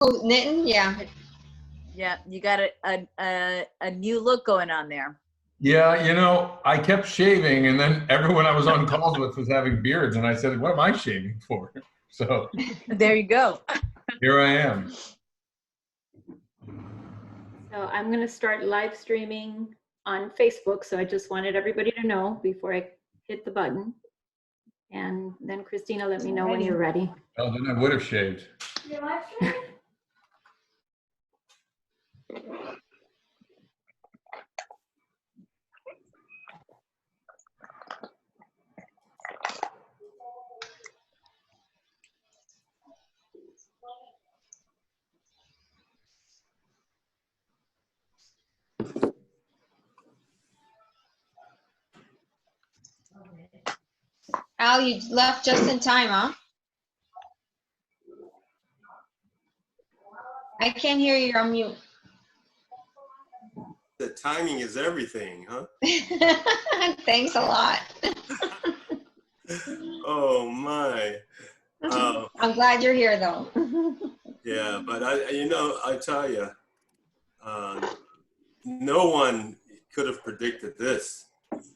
Oh, knitting, yeah. Yeah, you got a new look going on there. Yeah, you know, I kept shaving, and then everyone I was on calls with was having beards, and I said, what am I shaving for? So there you go. Here I am. So I'm going to start live streaming on Facebook. So I just wanted everybody to know before I hit the button. And then Christina, let me know when you're ready. Oh, then I would have shaved. You're live streaming? Al, you left just in time, huh? I can't hear you, you're on mute. The timing is everything, huh? Thanks a lot. Oh my. I'm glad you're here though. Yeah, but I tell you, no one could have predicted this.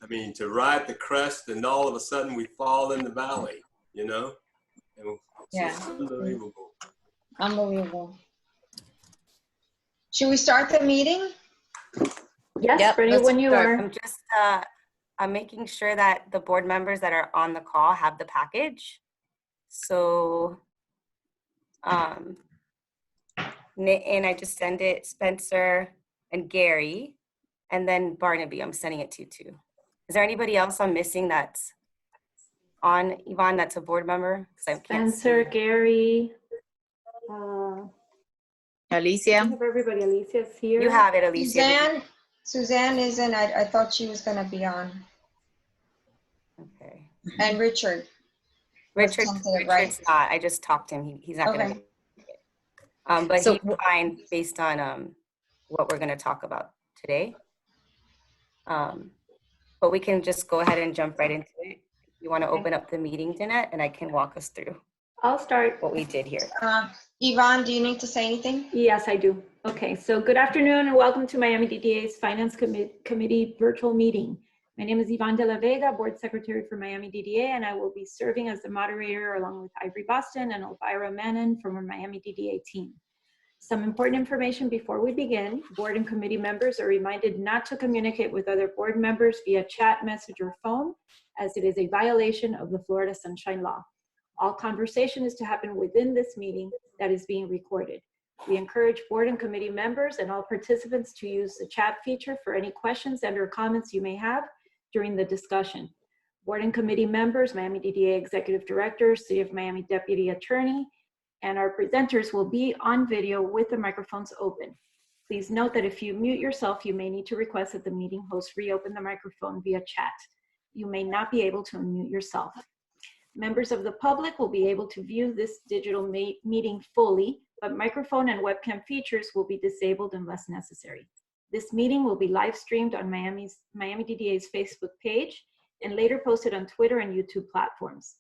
I mean, to ride the crest and all of a sudden we fall in the valley, you know? And it's just unbelievable. Unbelievable. Should we start the meeting? Yes, yep, ready when you are. I'm just, I'm making sure that the board members that are on the call have the package. So, and I just send it Spencer and Gary, and then Barnaby, I'm sending it to too. Is there anybody else I'm missing that's on, Yvonne, that's a board member? Spencer, Gary, Alicia. I have everybody. Alicia's here. You have it, Alicia. Suzanne isn't. I thought she was going to be on. Okay. And Richard's not. I just talked to him. He's not going to. But so, he's fine based on what we're going to talk about today. But we can just go ahead and jump right into it. You want to open up the meeting, Danette, and I can walk us through. I'll start what we did here. Yvonne, do you need to say anything? Yes, I do. Okay, so good afternoon and welcome to Miami DDA's Finance Committee virtual meeting. My name is Yvonne de la Vega, Board Secretary for Miami DDA, and I will be serving as the moderator along with Ivory Boston and Elvira Manon from our Miami DDA team. Some important information before we begin. Board and committee members are reminded not to communicate with other board members via chat, message, or phone, as it is a violation of the Florida Sunshine Law. All conversation is to happen within this meeting that is being recorded. We encourage board and committee members and all participants to use the chat feature for any questions and/or comments you may have during the discussion. Board and committee members, Miami DDA Executive Director, City of Miami Deputy Attorney, and our presenters will be on video with the microphones open. Please note that if you mute yourself, you may need to request that the meeting host reopen the microphone via chat. You may not be able to unmute yourself. Members of the public will be able to view this digital meeting fully, but microphone and webcam features will be disabled unless necessary. This meeting will be live streamed on Miami DDA's Facebook page and later posted on Twitter and YouTube platforms.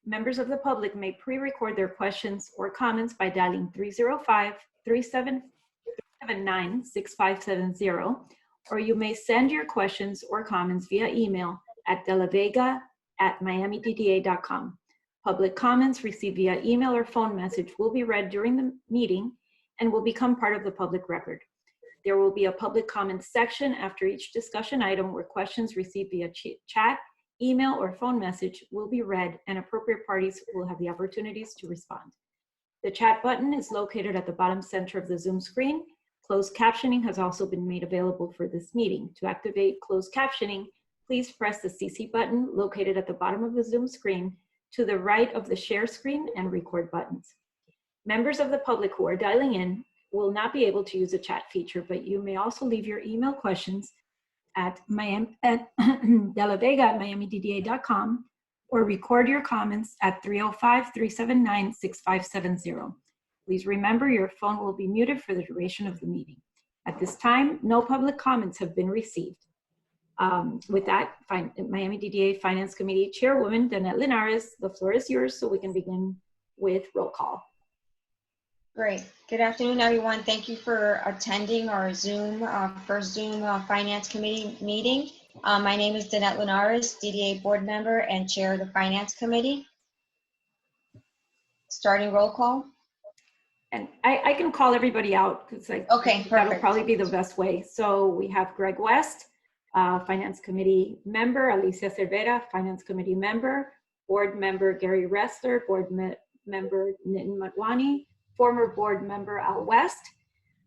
Members of the public may pre-record their questions or comments by dialing 305-379-6570, or you may send your questions or comments via email at delavega@miamidda.com. Public comments received via email or phone message will be read during the meeting and will become part of the public record. There will be a public comments section after each discussion item where questions received via chat, email, or phone message will be read and appropriate parties will have the opportunities to respond. The chat button is located at the bottom center of the Zoom screen. Closed captioning has also been made available for this meeting. To activate closed captioning, please press the CC button located at the bottom of the Zoom screen to the right of the share screen and record buttons. Members of the public who are dialing in will not be able to use the chat feature, but you may also leave your email questions at delavega@miamidda.com or record your comments at 305-379-6570. Please remember your phone will be muted for the duration of the meeting. At this time, no public comments have been received. With that, Miami DDA Finance Committee Chairwoman Danette Linares, the floor is yours so we can begin with roll call. Great. Good afternoon, everyone. Thank you for attending our Zoom, first Zoom Finance Committee meeting. My name is Danette Linares, DDA board member and chair of the Finance Committee. Starting roll call. And I can call everybody out because Okay, that'll perfect. probably be the best way. So we have Greg West, Finance Committee member, Alicia Cervera, Finance Committee member, board member Gary Ressler, board member Nitin Matwani, former board member Al West,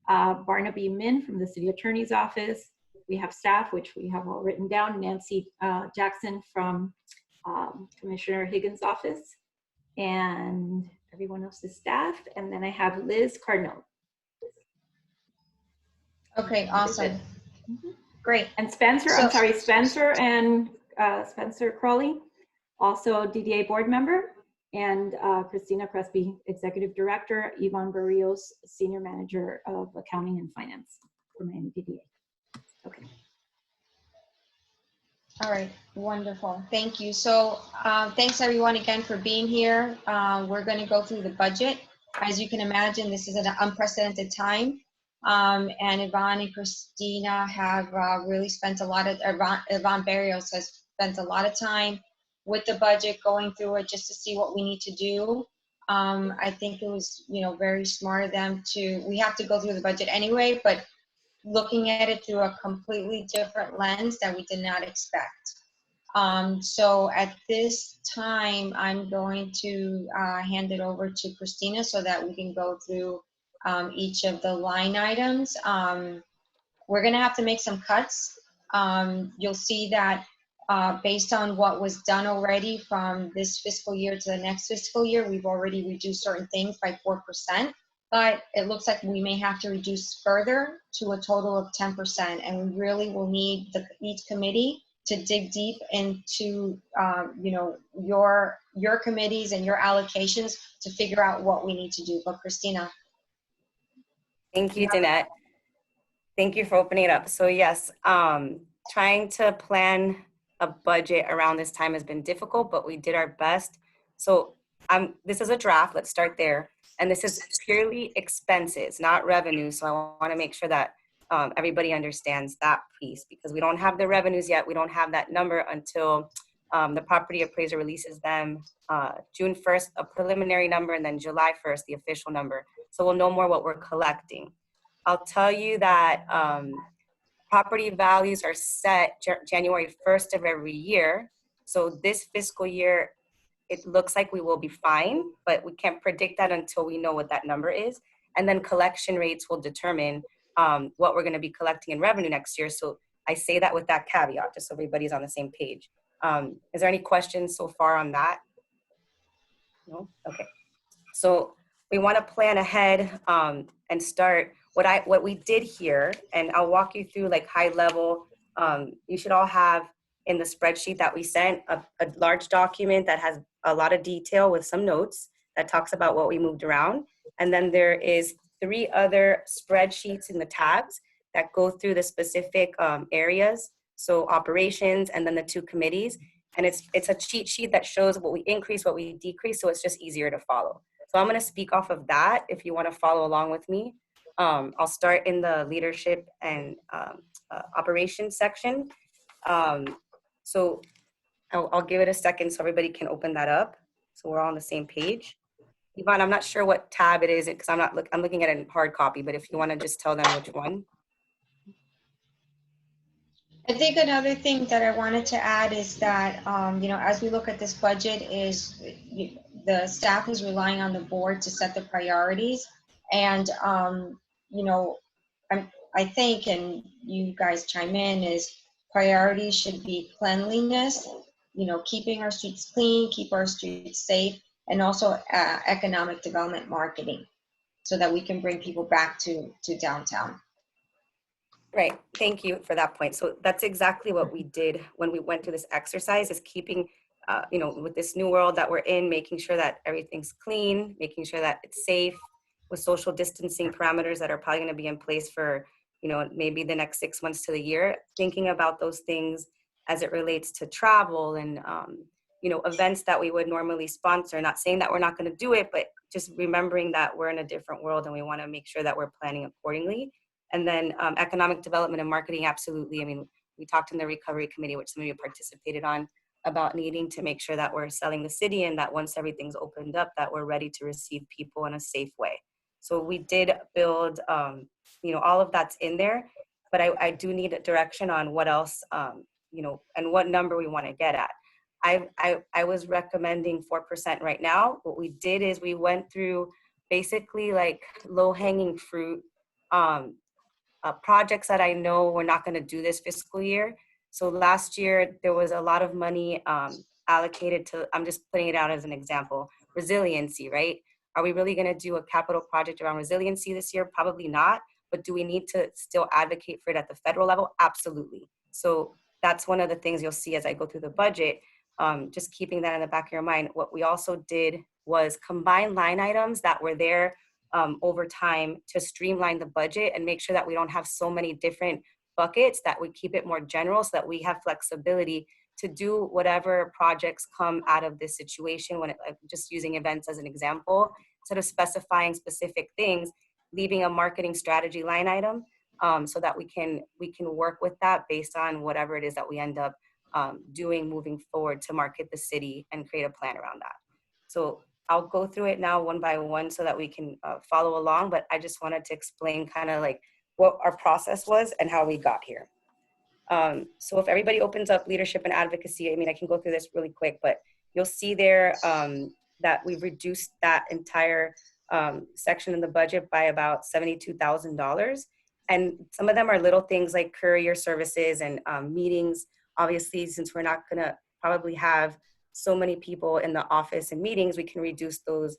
Barnaby Min from the City Attorney's Office. We have staff, which we have all written down, Nancy Jackson from Commissioner Higgins' office, and everyone else is staff. And then I have Liz Cardinal. Okay, awesome. Great. And Spencer, So- I'm sorry, Spencer and Spencer Crowley, also DDA board member, and Christina Crespi, Executive Director, Yvonne Barrios, Senior Manager of Accounting and Finance for Miami DDA. Okay. All right, wonderful. Thank you. So thanks everyone again for being here. We're going to go through the budget. As you can imagine, this is an unprecedented time. And Yvonne and Christina have really spent a lot of, Yvonne Barrios has spent a lot of time with the budget, going through it just to see what we need to do. I think it was, very smart of them we have to go through the budget anyway, but looking at it through a completely different lens that we did not expect. So at this time, I'm going to hand it over to Christina so that we can go through each of the line items. We're going to have to make some cuts. You'll see that based on what was done already from this fiscal year to the next fiscal year, we've already reduced certain things by 4%, but it looks like we may have to reduce further to a total of 10%. And we really will need each committee to dig deep into, your committees and your allocations to figure out what we need to do. But Christina. Thank you, Danette. Thank you for opening it up. So yes, trying to plan a budget around this time has been difficult, but we did our best. So this is a draft, let's start there. And this is purely expenses, not revenue. So I want to make sure that everybody understands that piece, because we don't have the revenues yet. We don't have that number until the property appraiser releases them June 1st, a preliminary number, and then July 1st, the official number. So we'll know more what we're collecting. I'll tell you that property values are set January 1st of every year. So this fiscal year, it looks like we will be fine, but we can't predict that until we know what that number is. And then collection rates will determine what we're going to be collecting in revenue next year. So I say that with that caveat, just so everybody's on the same page. Is there any questions so far on that? No? Okay. So we want to plan ahead and start what we did here, and I'll walk you through like high level. You should all have in the spreadsheet that we sent a large document that has a lot of detail with some notes that talks about what we moved around. And then there is 3 other spreadsheets in the tabs that go through the specific areas. So operations, and then the 2 committees. And it's a cheat sheet that shows what we increase, what we decrease. So it's just easier to follow. So I'm going to speak off of that if you want to follow along with me. I'll start in the leadership and operations section. So I'll give it a second so everybody can open that up, so we're all on the same page. Yvonne, I'm not sure what tab it is because I'm looking at it in hard copy, but if you want to just tell them which one. I think another thing that I wanted to add is that, as we look at this budget, is the staff is relying on the board to set the priorities. And, I think, and you guys chime in, is priorities should be cleanliness, keeping our streets clean, keep our streets safe, and also economic development marketing so that we can bring people back to downtown. Right, thank you for that point. So that's exactly what we did when we went through this exercise, is keeping, with this new world that we're in, making sure that everything's clean, making sure that it's safe, with social distancing parameters that are probably going to be in place for, maybe the next 6 months to the year, thinking about those things as it relates to travel and, events that we would normally sponsor. Not saying that we're not going to do it, but just remembering that we're in a different world and we want to make sure that we're planning accordingly. And then economic development and marketing, absolutely. I mean, we talked in the recovery committee, which some of you participated on, about needing to make sure that we're selling the city and that once everything's opened up, that we're ready to receive people in a safe way. So we did build, all of that's in there, but I do need a direction on what else, and what number we want to get at. I was recommending 4% right now. What we did is we went through basically like low-hanging fruit projects that I know we're not going to do this fiscal year. So last year, there was a lot of money allocated to, I'm just putting it out as an example, resiliency, right? Are we really going to do a capital project around resiliency this year? Probably not. But do we need to still advocate for it at the federal level? Absolutely. So that's one of the things you'll see as I go through the budget. Just keeping that in the back of your mind. What we also did was combine line items that were there over time to streamline the budget and make sure that we don't have so many different buckets, that we keep it more general so that we have flexibility to do whatever projects come out of this situation. When just using events as an example, instead of specifying specific things, leaving a marketing strategy line item so that we can work with that based on whatever it is that we end up doing moving forward to market the city and create a plan around that. So I'll go through it now one by one so that we can follow along, but I just wanted to explain kind of like what our process was and how we got here. So if everybody opens up leadership and advocacy, I mean, I can go through this really quick, but you'll see there that we've reduced that entire section in the budget by about $72,000. And some of them are little things like courier services and meetings. Obviously, since we're not gonna probably have so many people in the office and meetings, we can reduce those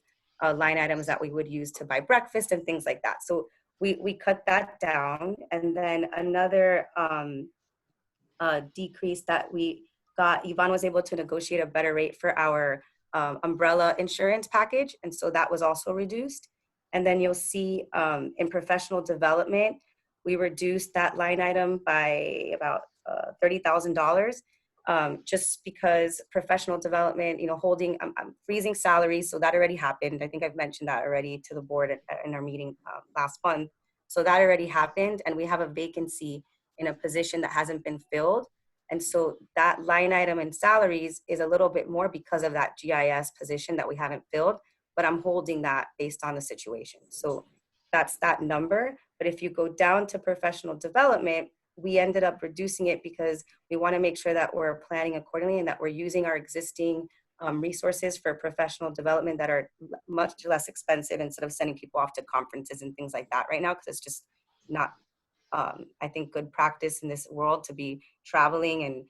line items that we would use to buy breakfast and things like that. So we cut that down. And then another decrease that we got, Yvonne was able to negotiate a better rate for our umbrella insurance package. And so that was also reduced. And then you'll see in professional development, we reduced that line item by about $30,000. Just because professional development, I'm freezing salaries. So that already happened. I think I've mentioned that already to the board in our meeting last month. So that already happened. And we have a vacancy in a position that hasn't been filled. And so that line item in salaries is a little bit more because of that GIS position that we haven't filled, but I'm holding that based on the situation. So that's that number. But if you go down to professional development, we ended up reducing it because we want to make sure that we're planning accordingly and that we're using our existing resources for professional development that are much less expensive instead of sending people off to conferences and things like that right now, because it's just not, I think, good practice in this world to be traveling and,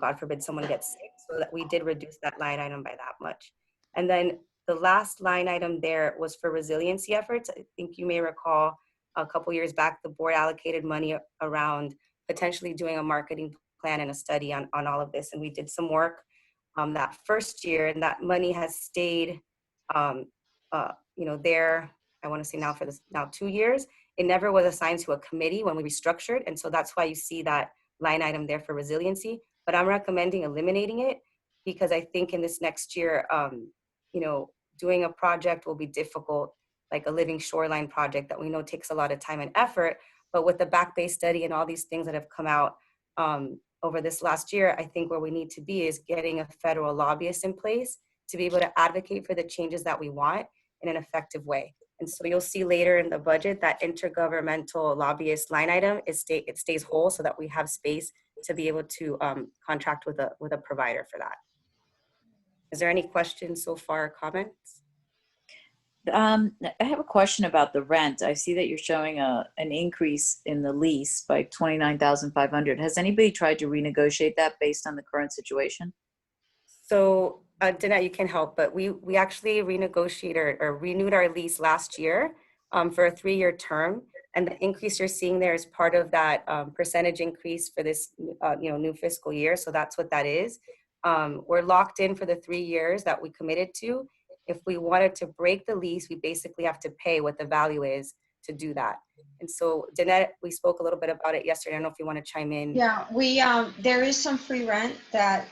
God forbid someone gets sick. So that we did reduce that line item by that much. And then the last line item there was for resiliency efforts. I think you may recall a couple years back, the board allocated money around potentially doing a marketing plan and a study on all of this. And we did some work that first year, and that money has stayed, there, I want to say now 2 years. It never was assigned to a committee when we restructured. And so that's why you see that line item there for resiliency. But I'm recommending eliminating it because I think in this next year, doing a project will be difficult, like a living shoreline project that we know takes a lot of time and effort. But with the back-based study and all these things that have come out over this last year, I think where we need to be is getting a federal lobbyist in place to be able to advocate for the changes that we want in an effective way. And so you'll see later in the budget that intergovernmental lobbyist line item, it stays whole so that we have space to be able to contract with a provider for that. Is there any questions so far or comments? I have a question about the rent. I see that you're showing an increase in the lease by $29,500. Has anybody tried to renegotiate that based on the current situation? So, Danette, you can help, but we actually renegotiated or renewed our lease last year for a 3-year term. And the increase you're seeing there is part of that percentage increase for this new fiscal year. So that's what that is. We're locked in for the 3 years that we committed to. If we wanted to break the lease, we basically have to pay what the value is to do that. And so, Danette, we spoke a little bit about it yesterday. I don't know if you want to chime in. Yeah, we there is some free rent that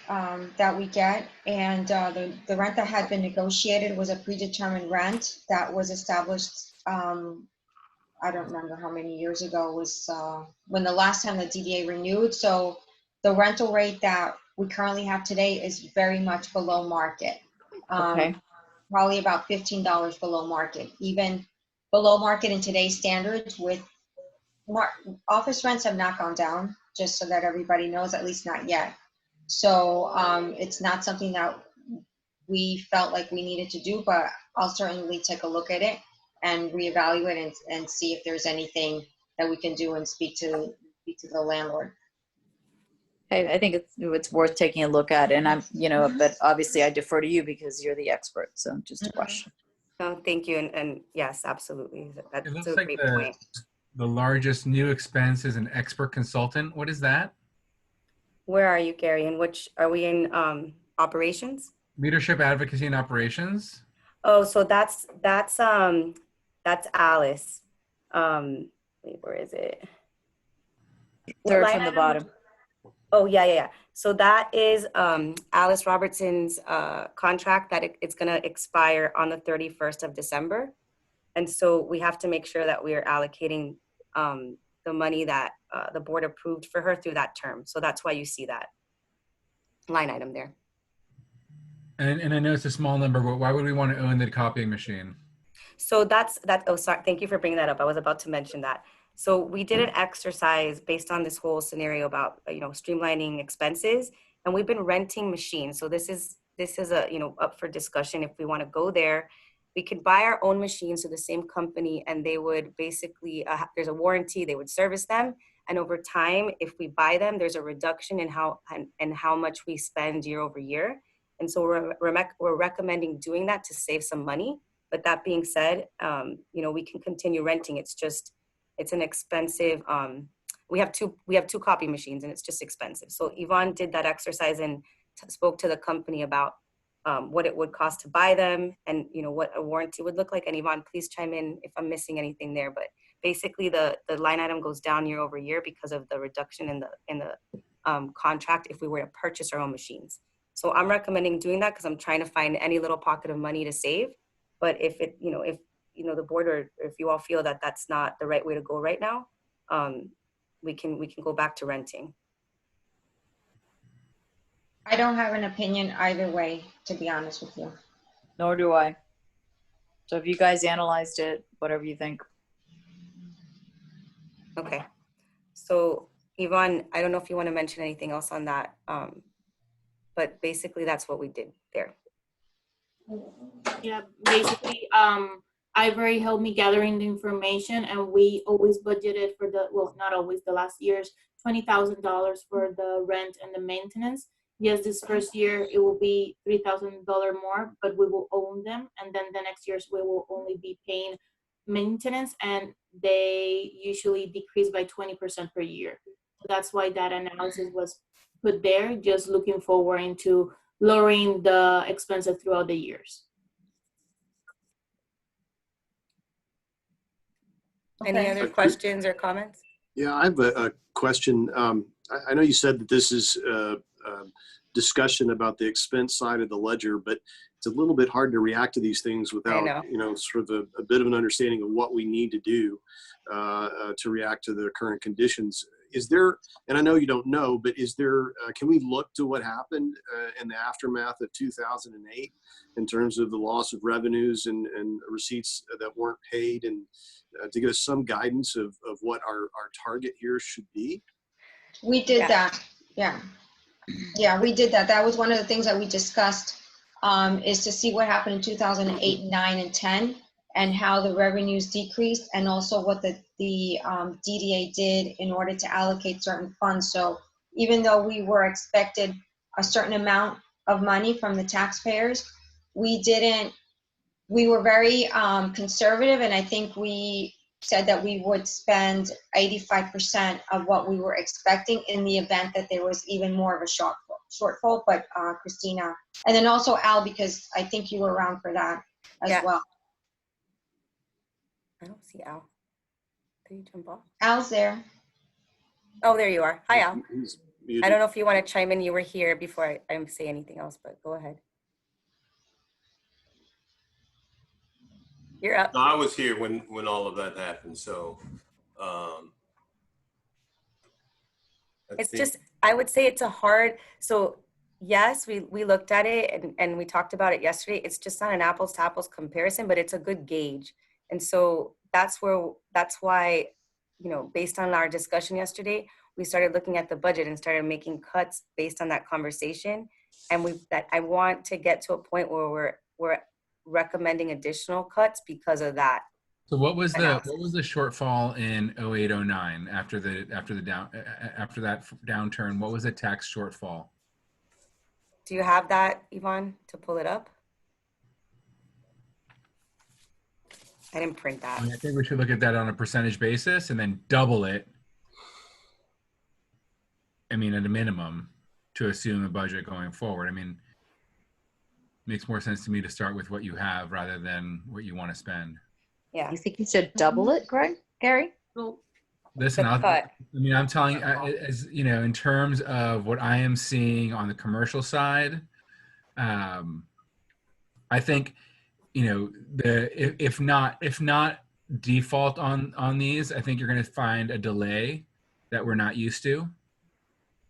that we get, and the rent that had been negotiated was a predetermined rent that was established. I don't remember how many years ago. It was when the last time the DDA renewed. So the rental rate that we currently have today is very much below market. Okay. Probably about $15 below market, even below market in today's standards. With office rents have not gone down, just so that everybody knows, at least not yet. So it's not something that we felt like we needed to do, but I'll certainly take a look at it and reevaluate and see if there's anything that we can do and speak to the landlord. Hey, I think it's worth taking a look at, and I'm, but obviously I defer to you because you're the expert. So just a question. No, thank you. And yes, absolutely. That's It looks a like great point. the largest new expense is an expert consultant. What is that? Where are you, Gary? And which, are we in operations? Leadership, advocacy, and operations. Oh, so that's Alice. Wait, where is it? What Third line from the item? bottom. Oh, yeah. So that is Alice Robertson's contract that it's going to expire on the 31st of December. And so we have to make sure that we are allocating the money that the board approved for her through that term. So that's why you see that line item there. And I know it's a small number, but why would we want to own the copying machine? So that's, oh, sorry, thank you for bringing that up. I was about to mention that. So we did an exercise based on this whole scenario about, streamlining expenses, and we've been renting machines. So this is a, up for discussion. If we want to go there, we could buy our own machines to the same company, and they would basically, there's a warranty, they would service them. And over time, if we buy them, there's a reduction in how much we spend year over year. And so we're recommending doing that to save some money. But that being said, we can continue renting. It's an expensive, we have two copy machines, and it's just expensive. So Yvonne did that exercise and spoke to the company about what it would cost to buy them, and what a warranty would look like. And Yvonne, please chime in if I'm missing anything there. But basically the line item goes down year over year because of the reduction in the contract if we were to purchase our own machines. So I'm recommending doing that because I'm trying to find any little pocket of money to save. But if the board, or if you all feel that that's not the right way to go right now, we can go back to renting. I don't have an opinion either way, to be honest with you. Nor do I. So if you guys analyzed it, whatever you think. Okay. So Yvonne, I don't know if you want to mention anything else on that, but basically that's what we did there. Yeah, basically, Ivory helped me gathering the information, and we always budgeted for not always, the last years, $20,000 for the rent and the maintenance. Yes, this first year it will be $3,000 more, but we will own them, and then the next years we will only be paying maintenance, and they usually decrease by 20% per year. So that's why that analysis was put there, just looking forward into lowering the expenses throughout the years. Any other questions or comments? Yeah, I have a question. I know you said that this is a discussion about the expense side of the ledger, but it's a little bit hard to react to these things without, sort of a bit of an understanding of what we need to do to react to the current conditions. Is there, and I know you don't know, but is there, can we look to what happened in the aftermath of 2008 in terms of the loss of revenues and receipts that weren't paid, and to give us some guidance of what our target here should be? We did that. Yeah, we did that. That was one of the things that we discussed, is to see what happened in 2008, 9, and 10, and how the revenues decreased, and also what the DDA did in order to allocate certain funds. So even though we were expected a certain amount of money from the taxpayers, we were very conservative, and I think we said that we would spend 85% of what we were expecting in the event that there was even more of a shortfall. But Christina, and then also Al, because I think you were around for that as well. I don't see Al. Did he jump off? Al's there. Oh, there you are. Hi, Al. He's I muted. don't know if you want to chime in. You were here before I say anything else, but go ahead. You're up. No, I was here when all of that happened. So It's just, I would say it's a hard, so yes, we looked at it and we talked about it yesterday. It's just not an apples to apples comparison, but it's a good gauge. And so that's why, you know, based on our discussion yesterday, we started looking at the budget and started making cuts based on that conversation. And I want to get to a point where we're recommending additional cuts because of that. So what was the shortfall in 0809 after that downturn? What was the tax shortfall? Do you have that, Yvonne, to pull it up? I didn't print that. I think we should look at that on a percentage basis and then double it. I mean, at a minimum, to assume a budget going forward. I mean, makes more sense to me to start with what you have rather than what you want to spend. Yeah. You think you should double it, Gary? Listen, I'm telling you, as you know, in terms of what I am seeing on the commercial side, I think, you know, if not default on these, I think you're going to find a delay that we're not used to.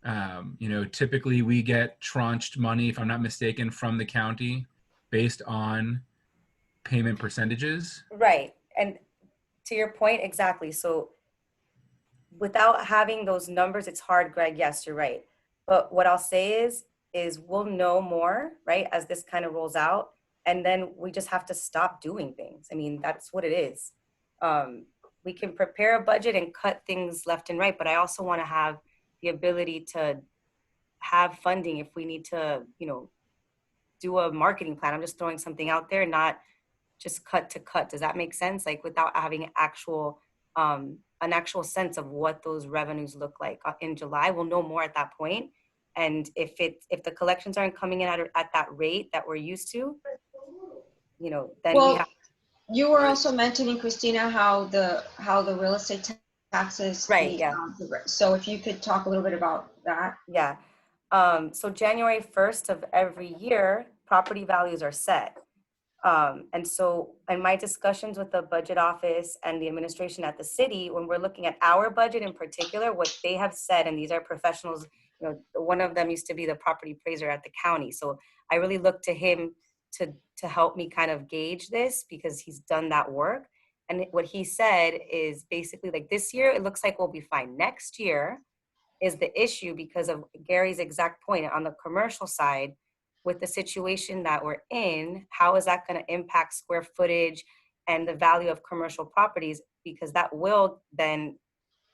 You know, typically we get tranched money, if I'm not mistaken, from the county based on payment percentages. Right. And to your point, exactly. So without having those numbers, it's hard, Greg. Yes, you're right. But what I'll say is we'll know more, right, as this kind of rolls out. And then we just have to stop doing things. I mean, that's what it is. We can prepare a budget and cut things left and right, but I also want to have the ability to have funding if we need to, you know, do a marketing plan. I'm just throwing something out there, not just cut to cut. Does that make sense? Like without having an actual sense of what those revenues look like in July, we'll know more at that point. And if the collections aren't coming in at that rate that we're used to, you know, then we have. You were also mentioning, Christina, how the real estate taxes. Right. Yeah. So if you could talk a little bit about that. Yeah. So January 1st of every year, property values are set. And so in my discussions with the budget office and the administration at the city, when we're looking at our budget in particular, what they have said, and these are professionals, you know, one of them used to be the property appraiser at the county. So I really look to him to help me kind of gauge this because he's done that work. And what he said is basically like this year, it looks like we'll be fine. Next year is the issue because of Gary's exact point on the commercial side. With the situation that we're in, how is that going to impact square footage and the value of commercial properties? Because that will then,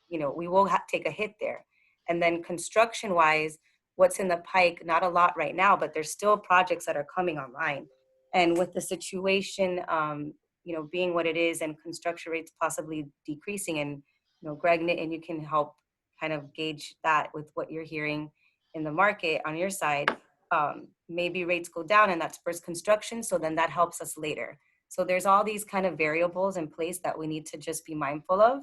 you know, we will take a hit there. And then construction wise, what's in the pike, not a lot right now, but there's still projects that are coming online. And with the situation, you know, being what it is and construction rates possibly decreasing, and, you know, Greg, and you can help kind of gauge that with what you're hearing in the market on your side. Maybe rates go down and that spurs construction. So then that helps us later. So there's all these kind of variables in place that we need to just be mindful of.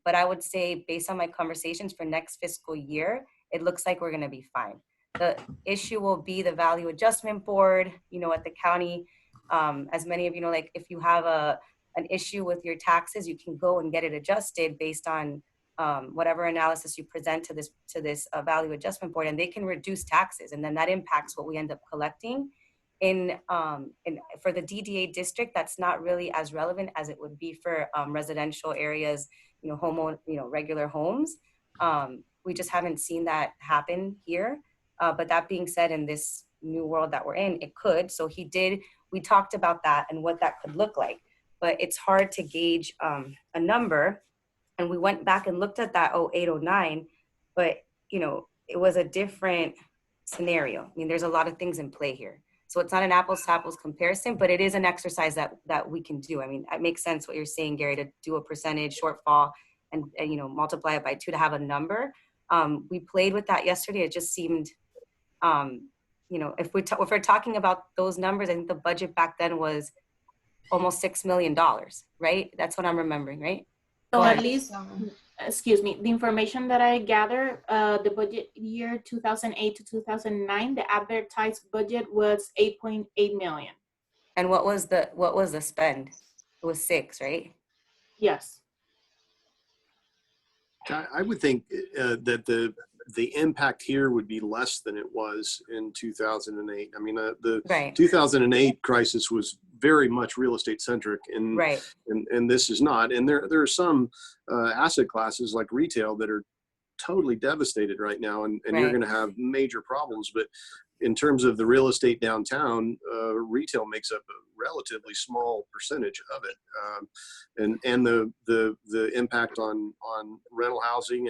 But I would say based on my conversations for next fiscal year, it looks like we're going to be fine. The issue will be the value adjustment board, you know, at the county. As many of you know, like if you have an issue with your taxes, you can go and get it adjusted based on whatever analysis you present to this value adjustment board, and they can reduce taxes, and then that impacts what we end up collecting. For the DDA district, that's not really as relevant as it would be for residential areas, you know, regular homes. We just haven't seen that happen here. But that being said, in this new world that we're in, it could. So we talked about that and what that could look like, but it's hard to gauge a number. And we went back and looked at that 0809, but, you know, it was a different scenario. I mean, there's a lot of things in play here. So it's not an apples to apples comparison, but it is an exercise that we can do. I mean, it makes sense what you're saying, Gary, to do a percentage shortfall and you know, multiply it by 2 to have a number. We played with that yesterday. It just seemed, you know, if we're talking about those numbers, I think the budget back then was almost $6 million, right? That's what I'm remembering, right? So at least, excuse me, the information that I gather, the budget year 2008 to 2009, the advertised budget was 8.8 million. And what was the spend? It was 6, right? Yes. I would think that the impact here would be less than it was in 2008. I mean, the Right. 2008 crisis was very much real estate centric, and Right. and this is not. And there are some asset classes like retail that are totally devastated right now, and you're Right. going to have major problems. But in terms of the real estate downtown, retail makes up a relatively small percentage of it, and the impact on rental housing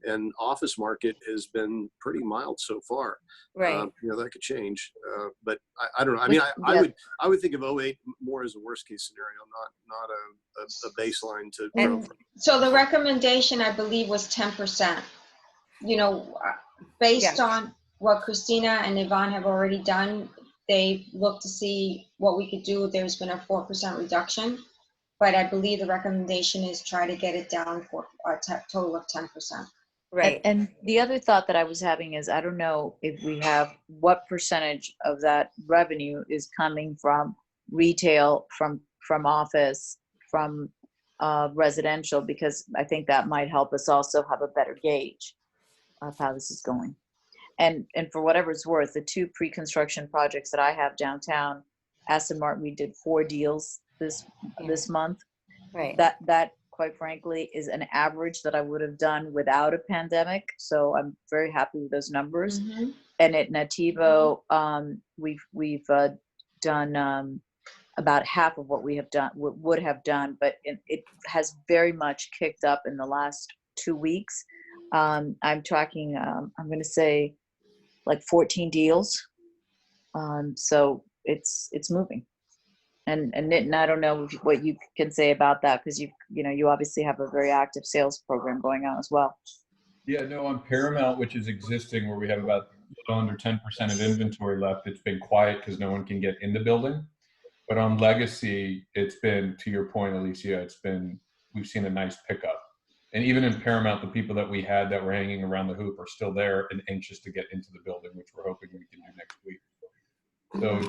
and office market has been pretty mild so far. Right. You know, that could change, but I don't know. I mean, I would think of 08 more as a worst case scenario, not a baseline to grow from. So the recommendation, I believe, was 10%. You know, based on what Christina and Yvonne have already done, they looked to see what we could do. There's been a 4% reduction, but I believe the recommendation is try to get it down for a total of 10%. Right. And the other thought that I was having is, I don't know if we have what percentage of that revenue is coming from retail, from office, from residential, because I think that might help us also have a better gauge of how this is going. And for whatever it's worth, the 2 pre-construction projects that I have downtown, Aston Martin, we did 4 deals this month. Right. That quite frankly is an average that I would have done without a pandemic. So I'm very happy with those numbers. Mm-hmm. And at Nativo, we've done about half of what we have done, would have done, but it has very much kicked up in the last 2 weeks. I'm tracking, I'm going to say like 14 deals. So it's moving. And Nitin, I don't know what you can say about that, because you obviously have a very active sales program going on as well. Yeah, no, on Paramount, which is existing, where we have about a little under 10% of inventory left, it's been quiet because no one can get in the building. But on Legacy, it's been, to your point, Alicia, we've seen a nice pickup. And even in Paramount, the people that we had that were hanging around the hoop are still there and anxious to get into the building, which we're hoping we can do next week. So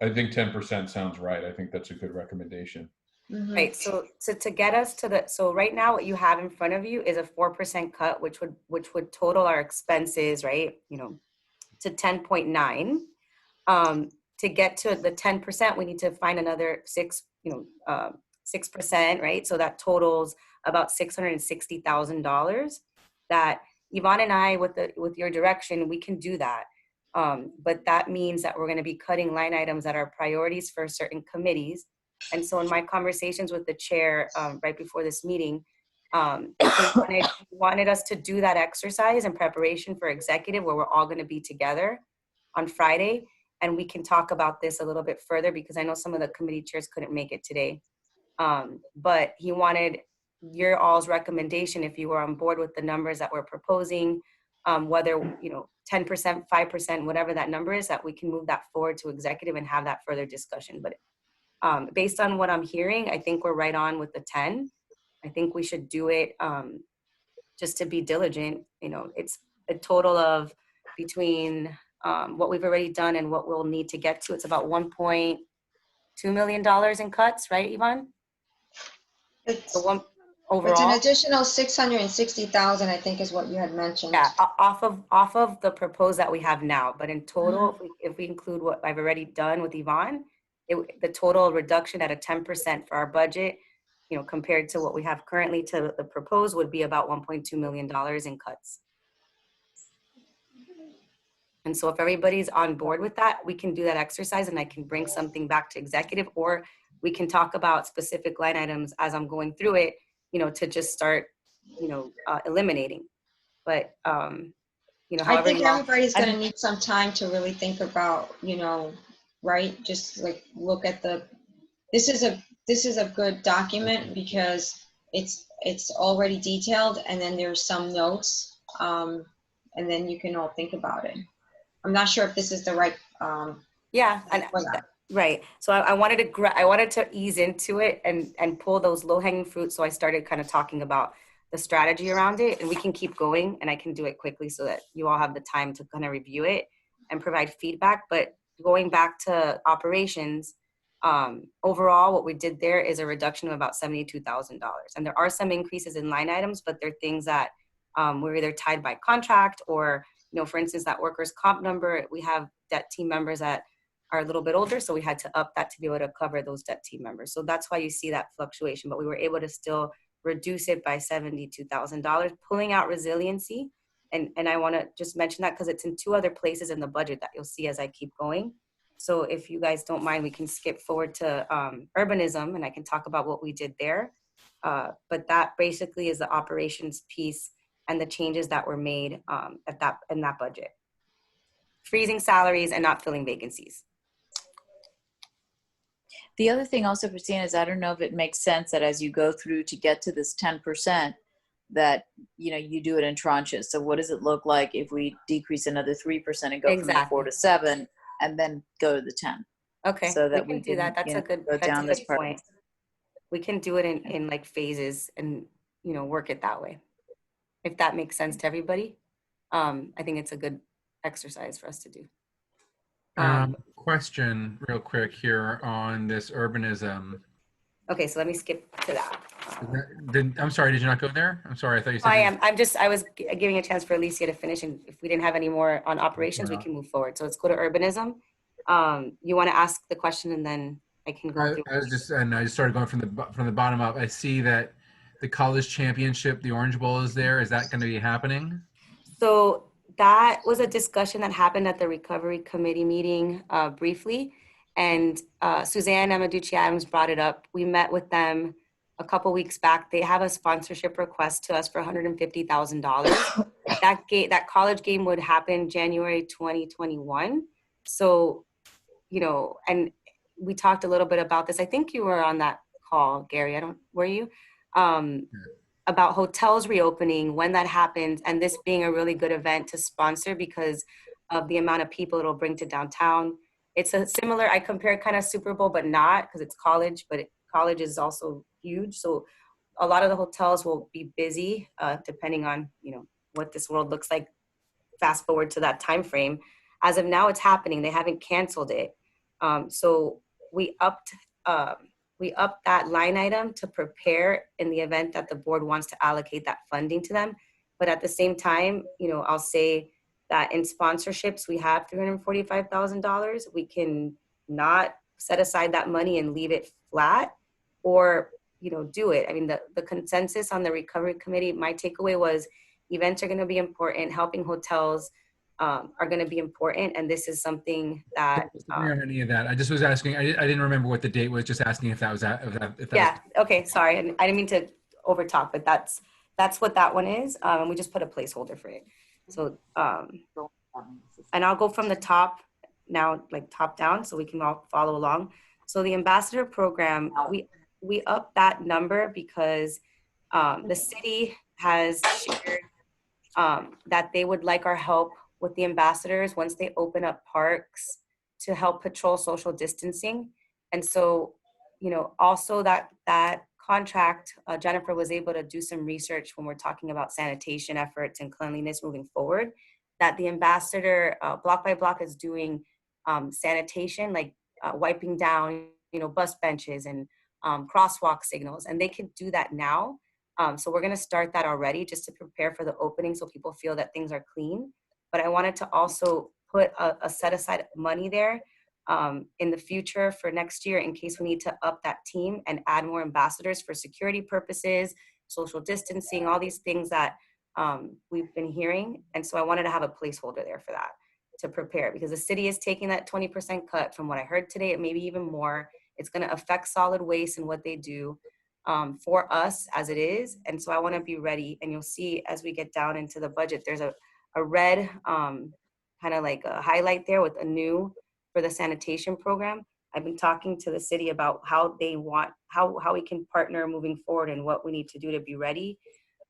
I think 10% sounds right. I think that's a good recommendation. Mm-hmm. Right. So to get us to so right now what you have in front of you is a 4% cut, which would total our expenses, right, to 10.9. To get to the 10%, we need to find another 6%, right? So that totals about $660,000. That Yvonne and I, with your direction, we can do that. But that means that we're going to be cutting line items that are priorities for certain committees. And so in my conversations with the chair right before this meeting, he wanted us to do that exercise in preparation for executive, where we're all going to be together on Friday. And we can talk about this a little bit further, because I know some of the committee chairs couldn't make it today. But he wanted your all's recommendation, if you were on board with the numbers that we're proposing, whether 10%, 5%, whatever that number is, that we can move that forward to executive and have that further discussion. But based on what I'm hearing, I think we're right on with the 10. I think we should do it just to be diligent. It's a total of between what we've already done and what we'll need to get to. It's about $1.2 million in cuts, right, Yvonne? It's overall. an additional 660,000, I think, is what you had mentioned. Yeah, off of the proposed that we have now. But in total, if we include what I've already done with Yvonne, the total reduction at a 10% for our budget, compared to what we have currently to the proposed, would be about $1.2 million in cuts. And so if everybody's on board with that, we can do that exercise, and I can bring something back to executive, or we can talk about specific line items as I'm going through it, to just start, eliminating. But, I think everybody's going to need some time to really think about, right? Just like look at this is a good document, because it's already detailed, and then there's some notes, and then you can all think about it. I'm not sure if this is the right. Yeah, and Right. So I wanted to ease into it and pull those low hanging fruits. So I started kind of talking about the strategy around it, and we can keep going, and I can do it quickly so that you all have the time to kind of review it and provide feedback. But going back to operations, overall, what we did there is a reduction of about $72,000. And there are some increases in line items, but they're things that were either tied by contract or, for instance, that workers' comp number, we have debt team members that are a little bit older, so we had to up that to be able to cover those debt team members. So that's why you see that fluctuation, but we were able to still reduce it by $72,000, pulling out resiliency. And I want to just mention that because it's in 2 other places in the budget that you'll see as I keep going. So if you guys don't mind, we can skip forward to urbanism, and I can talk about what we did there. But that basically is the operations piece and the changes that were made in that budget. Freezing salaries and not filling vacancies. The other thing also, Christina, is I don't know if it makes sense that as you go through to get to this 10%, that you do it in tranches. So what does it look like if we decrease another 3% and go from the 4 to 7 and then go to the 10? Okay, so that we can do that. That's a good point. We can do it in like phases and work it that way, if that makes sense to everybody. I think it's a good exercise for us to do. Question real quick here on this urbanism. Okay, so let me skip to that. I'm sorry, did you not go there? I'm sorry, I thought you said. I am. I was giving a chance for Alicia to finish, and if we didn't have any more on operations, we can move forward. So let's go to urbanism. You want to ask the question, and then I can go through. I just started going from the bottom up. I see that the college championship, the Orange Bowl, is there. Is that going to be happening? So that was a discussion that happened at the recovery committee meeting briefly. And Suzanne Amaducci Adams brought it up. We met with them a couple weeks back. They have a sponsorship request to us for $150,000. That college game would happen January 2021. So, and we talked a little bit about this. I think you were on that call, Gary. Were you? About hotels reopening, when that happens, and this being a really good event to sponsor because of the amount of people it'll bring to downtown. It's a similar, I compare kind of Super Bowl, but not because it's college, but college is also huge. So a lot of the hotels will be busy depending on, what this world looks like. Fast forward to that time frame. As of now, it's happening. They haven't canceled it. So we upped that line item to prepare in the event that the board wants to allocate that funding to them. But at the same time, I'll say that in sponsorships, we have $345,000. We can not set aside that money and leave it flat or, do it. I mean, the consensus on the recovery committee, my takeaway was events are going to be important. Helping hotels are going to be important. And this is something that. On any of that. I just was asking, I didn't remember what the date was, just asking if that was that. Okay. Sorry. I didn't mean to over talk, but that's what that one is. And we just put a placeholder for it. So, and I'll go from the top now, like top down, so we can all follow along. So the ambassador program, we upped that number because the city has shared that they would like our help with the ambassadors once they open up parks to help patrol social distancing. And so, also that contract, Jennifer was able to do some research when we're talking about sanitation efforts and cleanliness moving forward, that the ambassador block by block is doing sanitation, like wiping down, bus benches and crosswalk signals, and they can do that now. So we're going to start that already just to prepare for the opening so people feel that things are clean. But I wanted to also put a set aside money there in the future for next year in case we need to up that team and add more ambassadors for security purposes, social distancing, all these things that we've been hearing. And so I wanted to have a placeholder there for that to prepare because the city is taking that 20% cut from what I heard today, maybe even more. It's going to affect solid waste and what they do for us as it is. And so I want to be ready. And you'll see as we get down into the budget, there's a red kind of like a highlight there with a new for the sanitation program. I've been talking to the city about how they want, how we can partner moving forward and what we need to do to be ready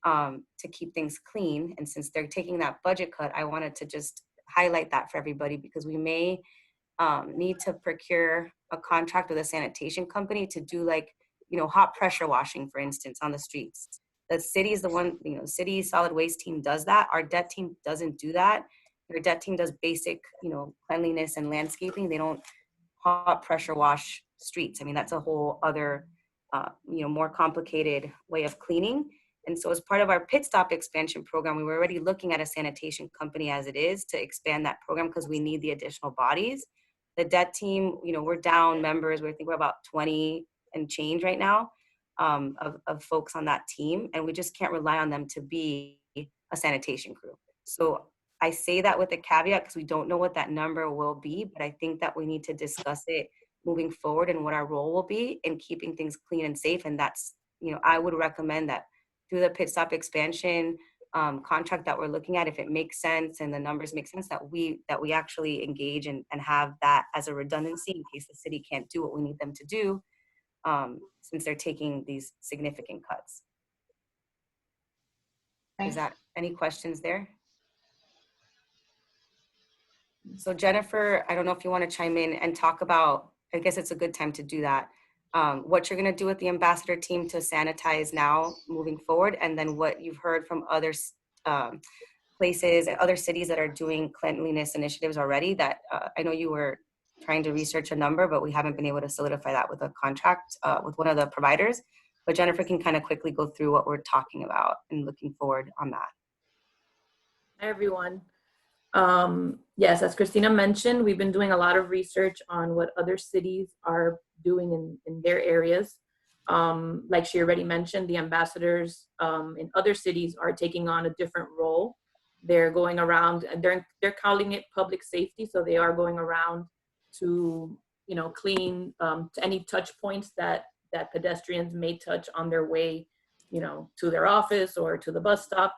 to keep things clean. And since they're taking that budget cut, I wanted to just highlight that for everybody because we may need to procure a contract with a sanitation company to do like, hot pressure washing, for instance, on the streets. The city is the one, city solid waste team does that. Our debt team doesn't do that. Our debt team does basic, cleanliness and landscaping. They don't hot pressure wash streets. I mean, that's a whole other, more complicated way of cleaning. And so as part of our pit stop expansion program, we were already looking at a sanitation company as it is to expand that program because we need the additional bodies. The debt team, we're down members. I think we're about 20 and change right now of folks on that team. And we just can't rely on them to be a sanitation crew. So I say that with a caveat because we don't know what that number will be, but I think that we need to discuss it moving forward and what our role will be in keeping things clean and safe. And that's, I would recommend that through the pit stop expansion contract that we're looking at, if it makes sense and the numbers make sense, that we actually engage and have that as a redundancy in case the city can't do what we need them to do, since they're taking these significant cuts. Is that any questions there? So Jennifer, I don't know if you want to chime in and talk about, I guess it's a good time to do that, what you're going to do with the ambassador team to sanitize now moving forward, and then what you've heard from other places and other cities that are doing cleanliness initiatives already that I know you were trying to research a number, but we haven't been able to solidify that with a contract with one of the providers. But Jennifer can kind of quickly go through what we're talking about and looking forward on that. Hi, everyone. Yes, as Christina mentioned, we've been doing a lot of research on what other cities are doing in their areas. Like she already mentioned, the ambassadors in other cities are taking on a different role. They're going around, and they're calling it public safety, so they are going around to clean to any touch points that pedestrians may touch on their way to their office or to the bus stop.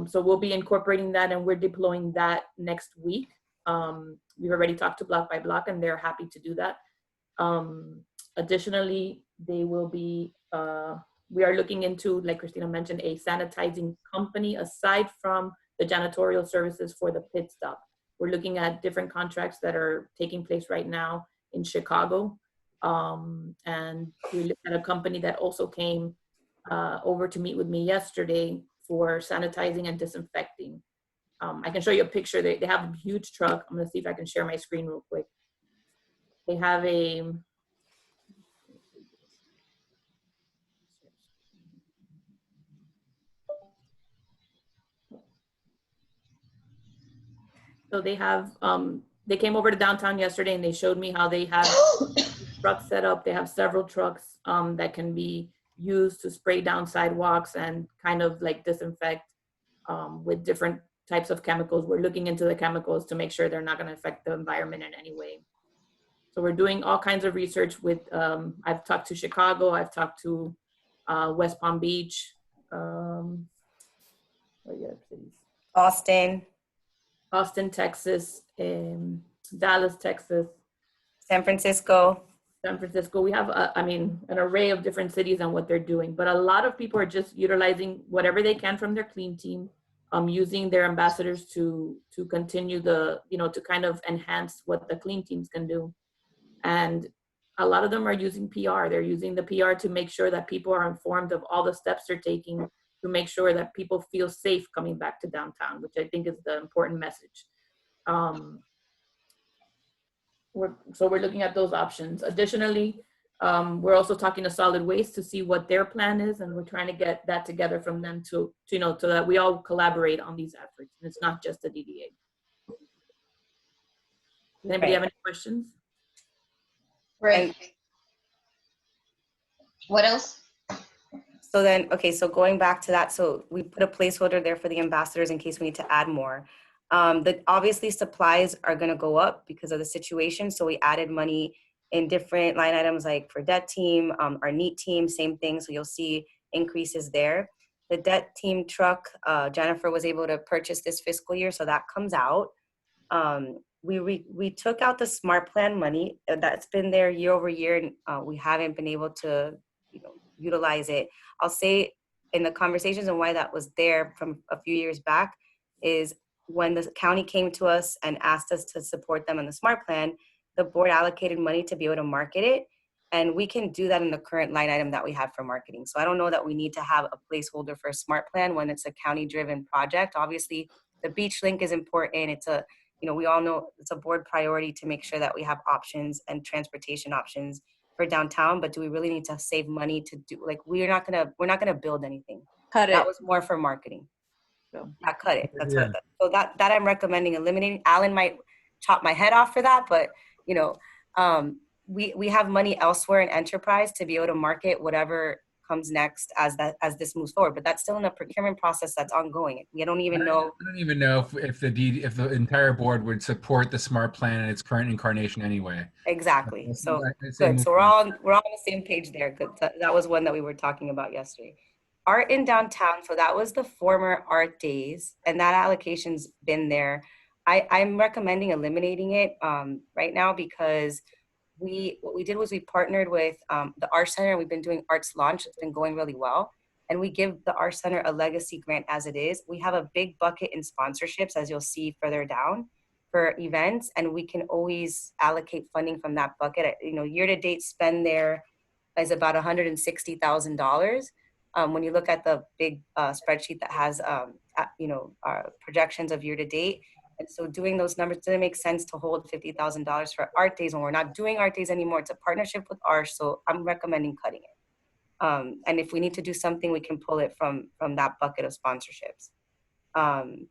So we'll be incorporating that, and we're deploying that next week. We've already talked to Block by Block, and they're happy to do that. Additionally, they will be, we are looking into, like Christina mentioned, a sanitizing company aside from the janitorial services for the pit stop. We're looking at different contracts that are taking place right now in Chicago. And we looked at a company that also came over to meet with me yesterday for sanitizing and disinfecting. I can show you a picture. They have a huge truck. I'm gonna see if I can share my screen real quick. They have a, so they have, they came over to downtown yesterday and they showed me how they have trucks set up. They have several trucks that can be used to spray down sidewalks and kind of like disinfect with different types of chemicals. We're looking into the chemicals to make sure they're not going to affect the environment in any way. So we're doing all kinds of research with, I've talked to Chicago, I've talked to West Palm Beach, Austin, Texas, Dallas, Texas, San Francisco. We have, an array of different cities and what they're doing, but a lot of people are just utilizing whatever they can from their clean team, using their ambassadors to continue the, to kind of enhance what the clean teams can do. And a lot of them are using PR. They're using the PR to make sure that people are informed of all the steps they're taking to make sure that people feel safe coming back to downtown, which I think is the important message. We're looking at those options. Additionally, we're also talking to Solid Waste to see what their plan is, and we're trying to get that together from them to so that we all collaborate on these efforts, and it's not just the DDA. Does anybody have any questions? Right. What else? So then, okay, so going back to that, so we put a placeholder there for the ambassadors in case we need to add more. Obviously supplies are going to go up because of the situation. So we added money in different line items, like for debt team, our NEAT team, same thing. So you'll see increases there. The debt team truck, Jennifer was able to purchase this fiscal year, so that comes out. We took out the SMART plan money that's been there year over year, and we haven't been able to utilize it. I'll say in the conversations and why that was there from a few years back is when the county came to us and asked us to support them in the SMART plan, the board allocated money to be able to market it. And we can do that in the current line item that we have for marketing. So I don't know that we need to have a placeholder for a smart plan when it's a county-driven project. Obviously, the beach link is important. It's a, we all know it's a board priority to make sure that we have options and transportation options for downtown. But do we really need to save money to do, like, we're not gonna build anything. Cut it. That was more for marketing. So. Yeah, cut it. That's Yeah. so that I'm recommending eliminating. Alan might chop my head off for that, but we have money elsewhere in enterprise to be able to market whatever comes next as this moves forward. But that's still in a procurement process that's ongoing. We don't even know. I don't even know if the entire board would support the smart plan in its current incarnation anyway. Exactly. So good. So we're all on the same page there. Good. That was one that we were talking about yesterday. Art in downtown. So that was the former art days, and that allocation's been there. I'm recommending eliminating it right now because what we did was we partnered with the Art Center. We've been doing Arts Launch. It's been going really well. And we give the Art Center a legacy grant as it is. We have a big bucket in sponsorships, as you'll see further down, for events. And we can always allocate funding from that bucket. Year-to-date spend there is about $160,000. When you look at the big spreadsheet that has, projections of year-to-date. And so doing those numbers doesn't make sense to hold $50,000 for art days when we're not doing art days anymore. It's a partnership with ARS, so I'm recommending cutting it. And if we need to do something, we can pull it from that bucket of sponsorships. And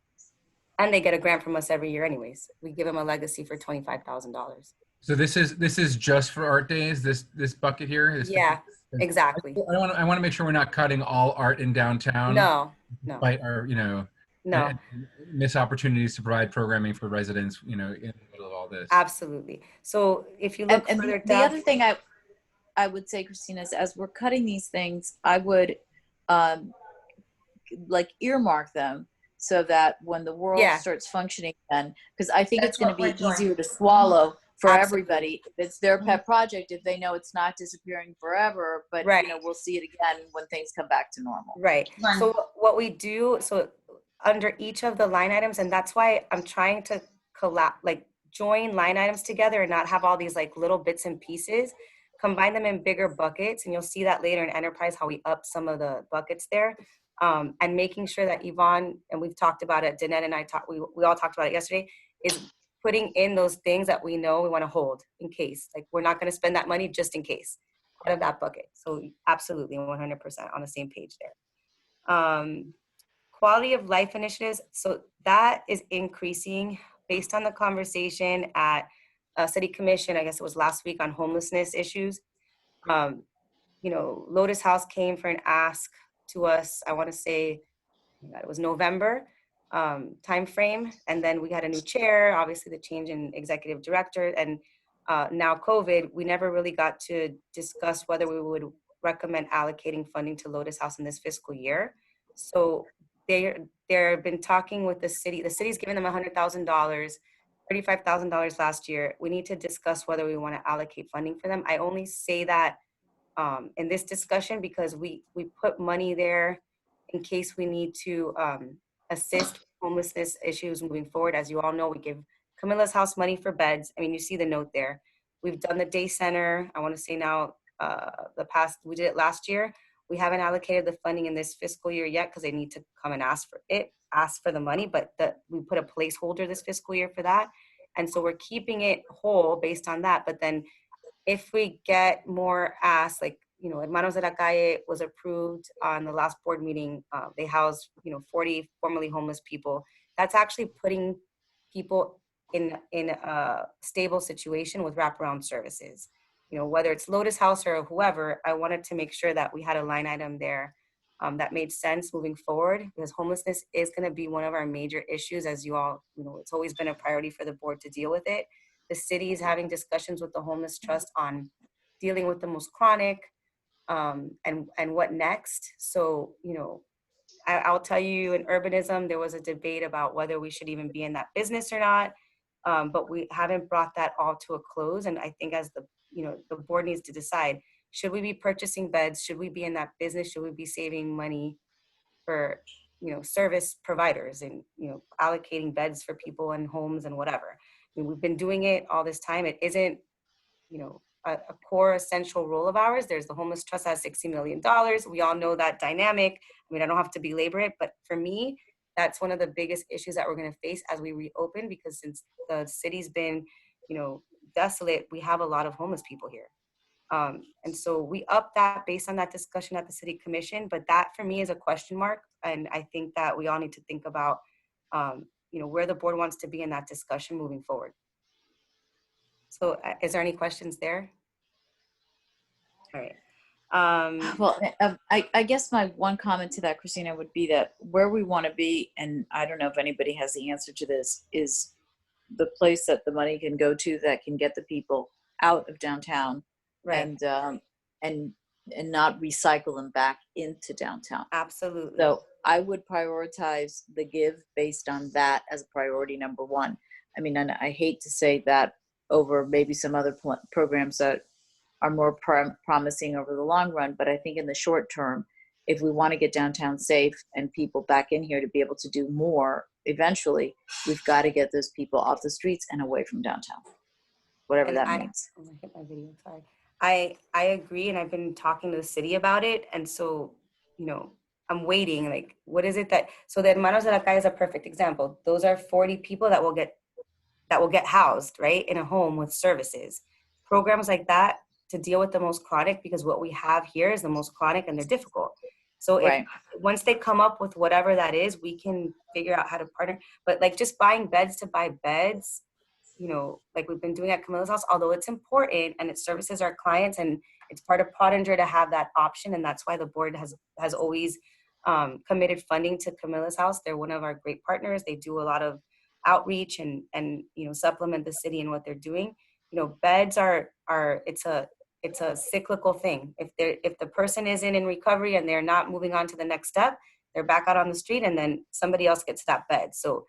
they get a grant from us every year anyways. We give them a legacy for $25,000. So this is just for art days, this bucket here? Yeah, exactly. I want to make sure we're not cutting all art in downtown. No. Despite our, and miss opportunities to provide programming for residents, in the middle of all this. Absolutely. So if you look further down. The other thing I would say, Christina, is as we're cutting these things, I would earmark them so that when the world starts functioning again, because I think it's going to be easier to swallow for everybody. If it's their pet project, if they know it's not disappearing forever, but we'll see it again when things come back to normal. Right. So what we do, under each of the line items, and that's why I'm trying to join line items together and not have all these little bits and pieces, combine them in bigger buckets. And you'll see that later in enterprise, how we up some of the buckets there. And making sure that Yvonne, and we've talked about it, Danette and I we all talked about it yesterday, is putting in those things that we know we want to hold in case. We're not going to spend that money just in case out of that bucket. So absolutely 100% on the same page there. Quality of life initiatives. So that is increasing based on the conversation at City Commission. I guess it was last week on homelessness issues. Lotus House came for an ask to us. I want to say it was November timeframe, and then we had a new chair. Obviously, the change in executive director, and now COVID. We never really got to discuss whether we would recommend allocating funding to Lotus House in this fiscal year. So they've been talking with the city. The city's given them $100,000, $35,000 last year. We need to discuss whether we want to allocate funding for them. I only say that in this discussion because we put money there in case we need to assist homelessness issues moving forward. As you all know, we give Camilla's House money for beds. I mean, you see the note there. We've done the day center. I want to say now we did it last year. We haven't allocated the funding in this fiscal year yet because they need to come and ask for the money, but we put a placeholder this fiscal year for that. And so we're keeping it whole based on that. But then if we get more asks, Hermanos de la Calle was approved on the last board meeting. They house, 40 formerly homeless people. That's actually putting people in a stable situation with wraparound services. Whether it's Lotus House or whoever, I wanted to make sure that we had a line item there that made sense moving forward, because homelessness is going to be one of our major issues. As you all, it's always been a priority for the board to deal with it. The city is having discussions with the Homeless Trust on dealing with the most chronic and what next. So, I'll tell you, in urbanism, there was a debate about whether we should even be in that business or not. But we haven't brought that all to a close. And I think as the board needs to decide, should we be purchasing beds? Should we be in that business? Should we be saving money for, service providers and, allocating beds for people in homes and whatever? we've been doing it all this time. It isn't, you know, a core essential role of ours. There's the homeless trust has $60 million. We all know that dynamic. I mean, I don't have to belabor it, but for me, that's one of the biggest issues that we're going to face as we reopen, because since the city's been, you know, desolate, we have a lot of homeless people here. And so we up that based on that discussion at the city commission, but that for me is a question mark. And I think that we all need to think about, you know, where the board wants to be in that discussion moving forward. So is there any questions there? All right. Well, I guess my one comment to that, Christina, would be that where we want to be, and I don't know if anybody has the answer to this, is the place that the money can go to that can get the people out of downtown, Right. and not recycle them back into downtown. Absolutely. So I would prioritize the give based on that as priority number one. I mean, and I hate to say that over maybe some other programs that are more promising over the long run, but I think in the short term, if we want to get downtown safe and people back in here to be able to do more, eventually, we've got to get those people off the streets and away from downtown, whatever that means. Oh, I hit my video, sorry. I agree, and I've been talking to the city about it, and so, you know, I'm waiting, like, what is it that, so the Hermanos de la Calle is a perfect example. Those are 40 people that will get housed, right, in a home with services. Programs like that to deal with the most chronic, because what we have here is the most chronic and they're difficult. So if once they come up with whatever that is, we can figure out how to partner. But like just buying beds to buy beds, you know, like we've been doing at Camilla's house, although it's important and it services our clients and it's part of Pottinger to have that option. And that's why the board has always committed funding to Camilla's house. They're one of our great partners. They do a lot of outreach and you know, supplement the city in what they're doing. You know, beds are it's a cyclical thing. If the person isn't in recovery and they're not moving on to the next step, they're back out on the street and then somebody else gets that bed. So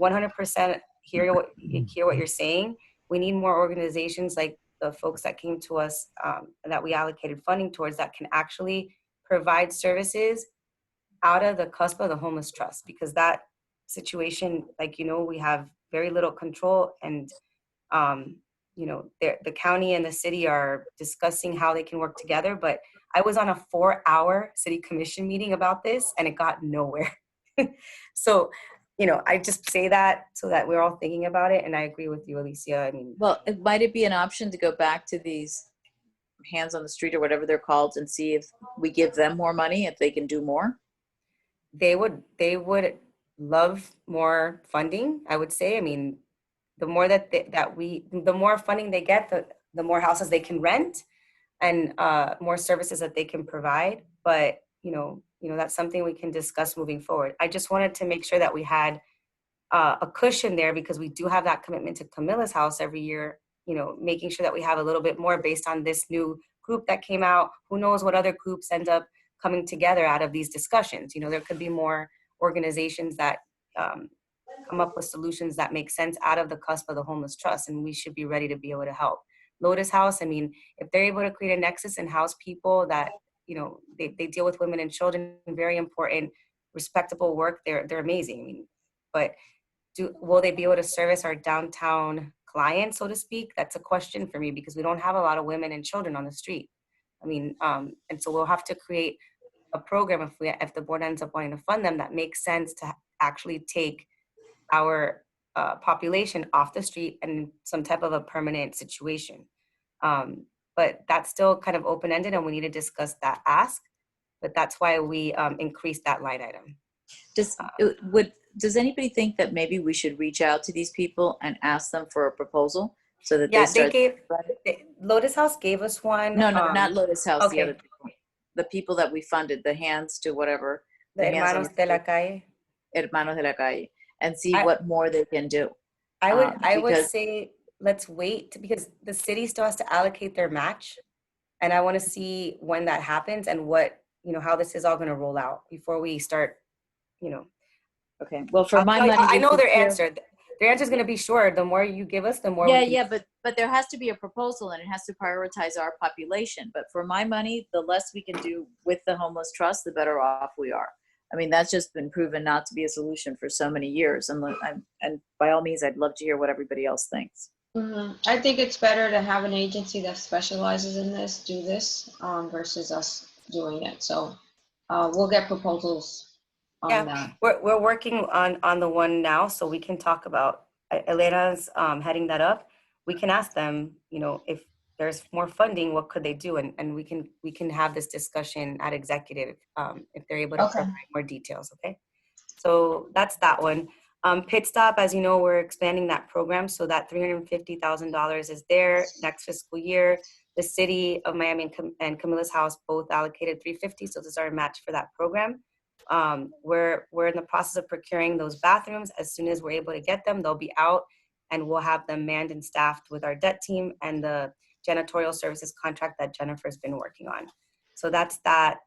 100% hear what you're saying. We need more organizations like the folks that came to us that we allocated funding towards that can actually provide services out of the cusp of the homeless trust, because that situation, like, you know, we have very little control, and you know, the county and the city are discussing how they can work together. But I was on a 4-hour city commission meeting about this and it got nowhere. So, you know, I just say that so that we're all thinking about it. And I agree with you, Alicia. I mean, well, might it be an option to go back to these hands on the street or whatever they're called and see if we give them more money, if they can do more? They would love more funding, I would say. I mean, the more the more funding they get, the more houses they can rent and more services that they can provide. But, you know, that's something we can discuss moving forward. I just wanted to make sure that we had a cushion there, because we do have that commitment to Camilla's house every year, you know, making sure that we have a little bit more based on this new group that came out. Who knows what other groups end up coming together out of these discussions. You know, there could be more organizations that come up with solutions that make sense out of the cusp of the homeless trust, and we should be ready to be able to help. Lotus House, I mean, if they're able to create a nexus and house people that, you know, they deal with women and children, very important, respectable work, they're amazing. I mean, but will they be able to service our downtown clients, so to speak? That's a question for me, because we don't have a lot of women and children on the street. I mean, and so we'll have to create a program if the board ends up wanting to fund them that makes sense to actually take our population off the street and some type of a permanent situation. But that's still kind of open-ended and we need to discuss that ask, but that's why we increased that line item. Does anybody think that maybe we should reach out to these people and ask them for a proposal so that Lotus House gave us one. No, not Lotus House, okay. The other people. The people that we funded, the hands to whatever. The Hermanos de la Calle. Hermanos de la Calle. And see what more they can do. I would say let's wait, because the city still has to allocate their match, and I want to see when that happens and what, you know, how this is all going to roll out before we start, you know. Okay. Well, for my money, I know their answer. Their answer is going to be sure. The more you give us, the more. But there has to be a proposal, and it has to prioritize our population. But for my money, the less we can do with the homeless trust, the better off we are. I mean, that's just been proven not to be a solution for so many years. And by all means, I'd love to hear what everybody else thinks. I think it's better to have an agency that specializes in this, do this, versus us doing it. So we'll get proposals on that. We're working on the one now, so we can talk about, Elena's heading that up. We can ask them, you know, if there's more funding, what could they do? And we can have this discussion at executive if they're able to provide more details, okay? So that's that one. Pit Stop, as you know, we're expanding that program, so that $350,000 is there next fiscal year. The city of Miami and Camilla's house both allocated $350,000, so this is our match for that program. We're in the process of procuring those bathrooms. As soon as we're able to get them, they'll be out, and we'll have them manned and staffed with our debt team and the janitorial services contract that Jennifer's been working on. So that's that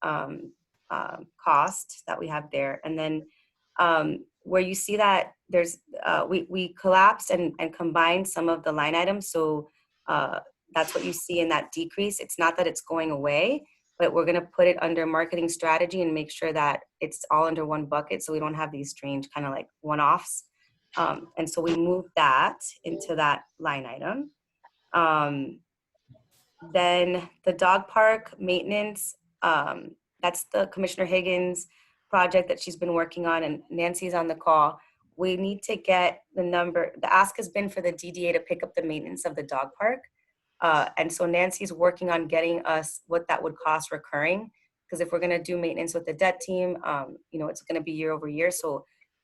cost that we have there. And then where you see that there's we collapsed and combined some of the line items, so that's what you see in that decrease. It's not that it's going away, but we're going to put it under marketing strategy and make sure that it's all under one bucket, so we don't have these strange kind of like one-offs. And so we moved that into that line item. Then the dog park maintenance, that's the Commissioner Higgins project that she's been working on, and Nancy's on the call. We need to get the number. The ask has been for the DDA to pick up the maintenance of the dog park. And so Nancy's working on getting us what that would cost recurring, because if we're going to do maintenance with the debt team, you know, it's going to be year over year. So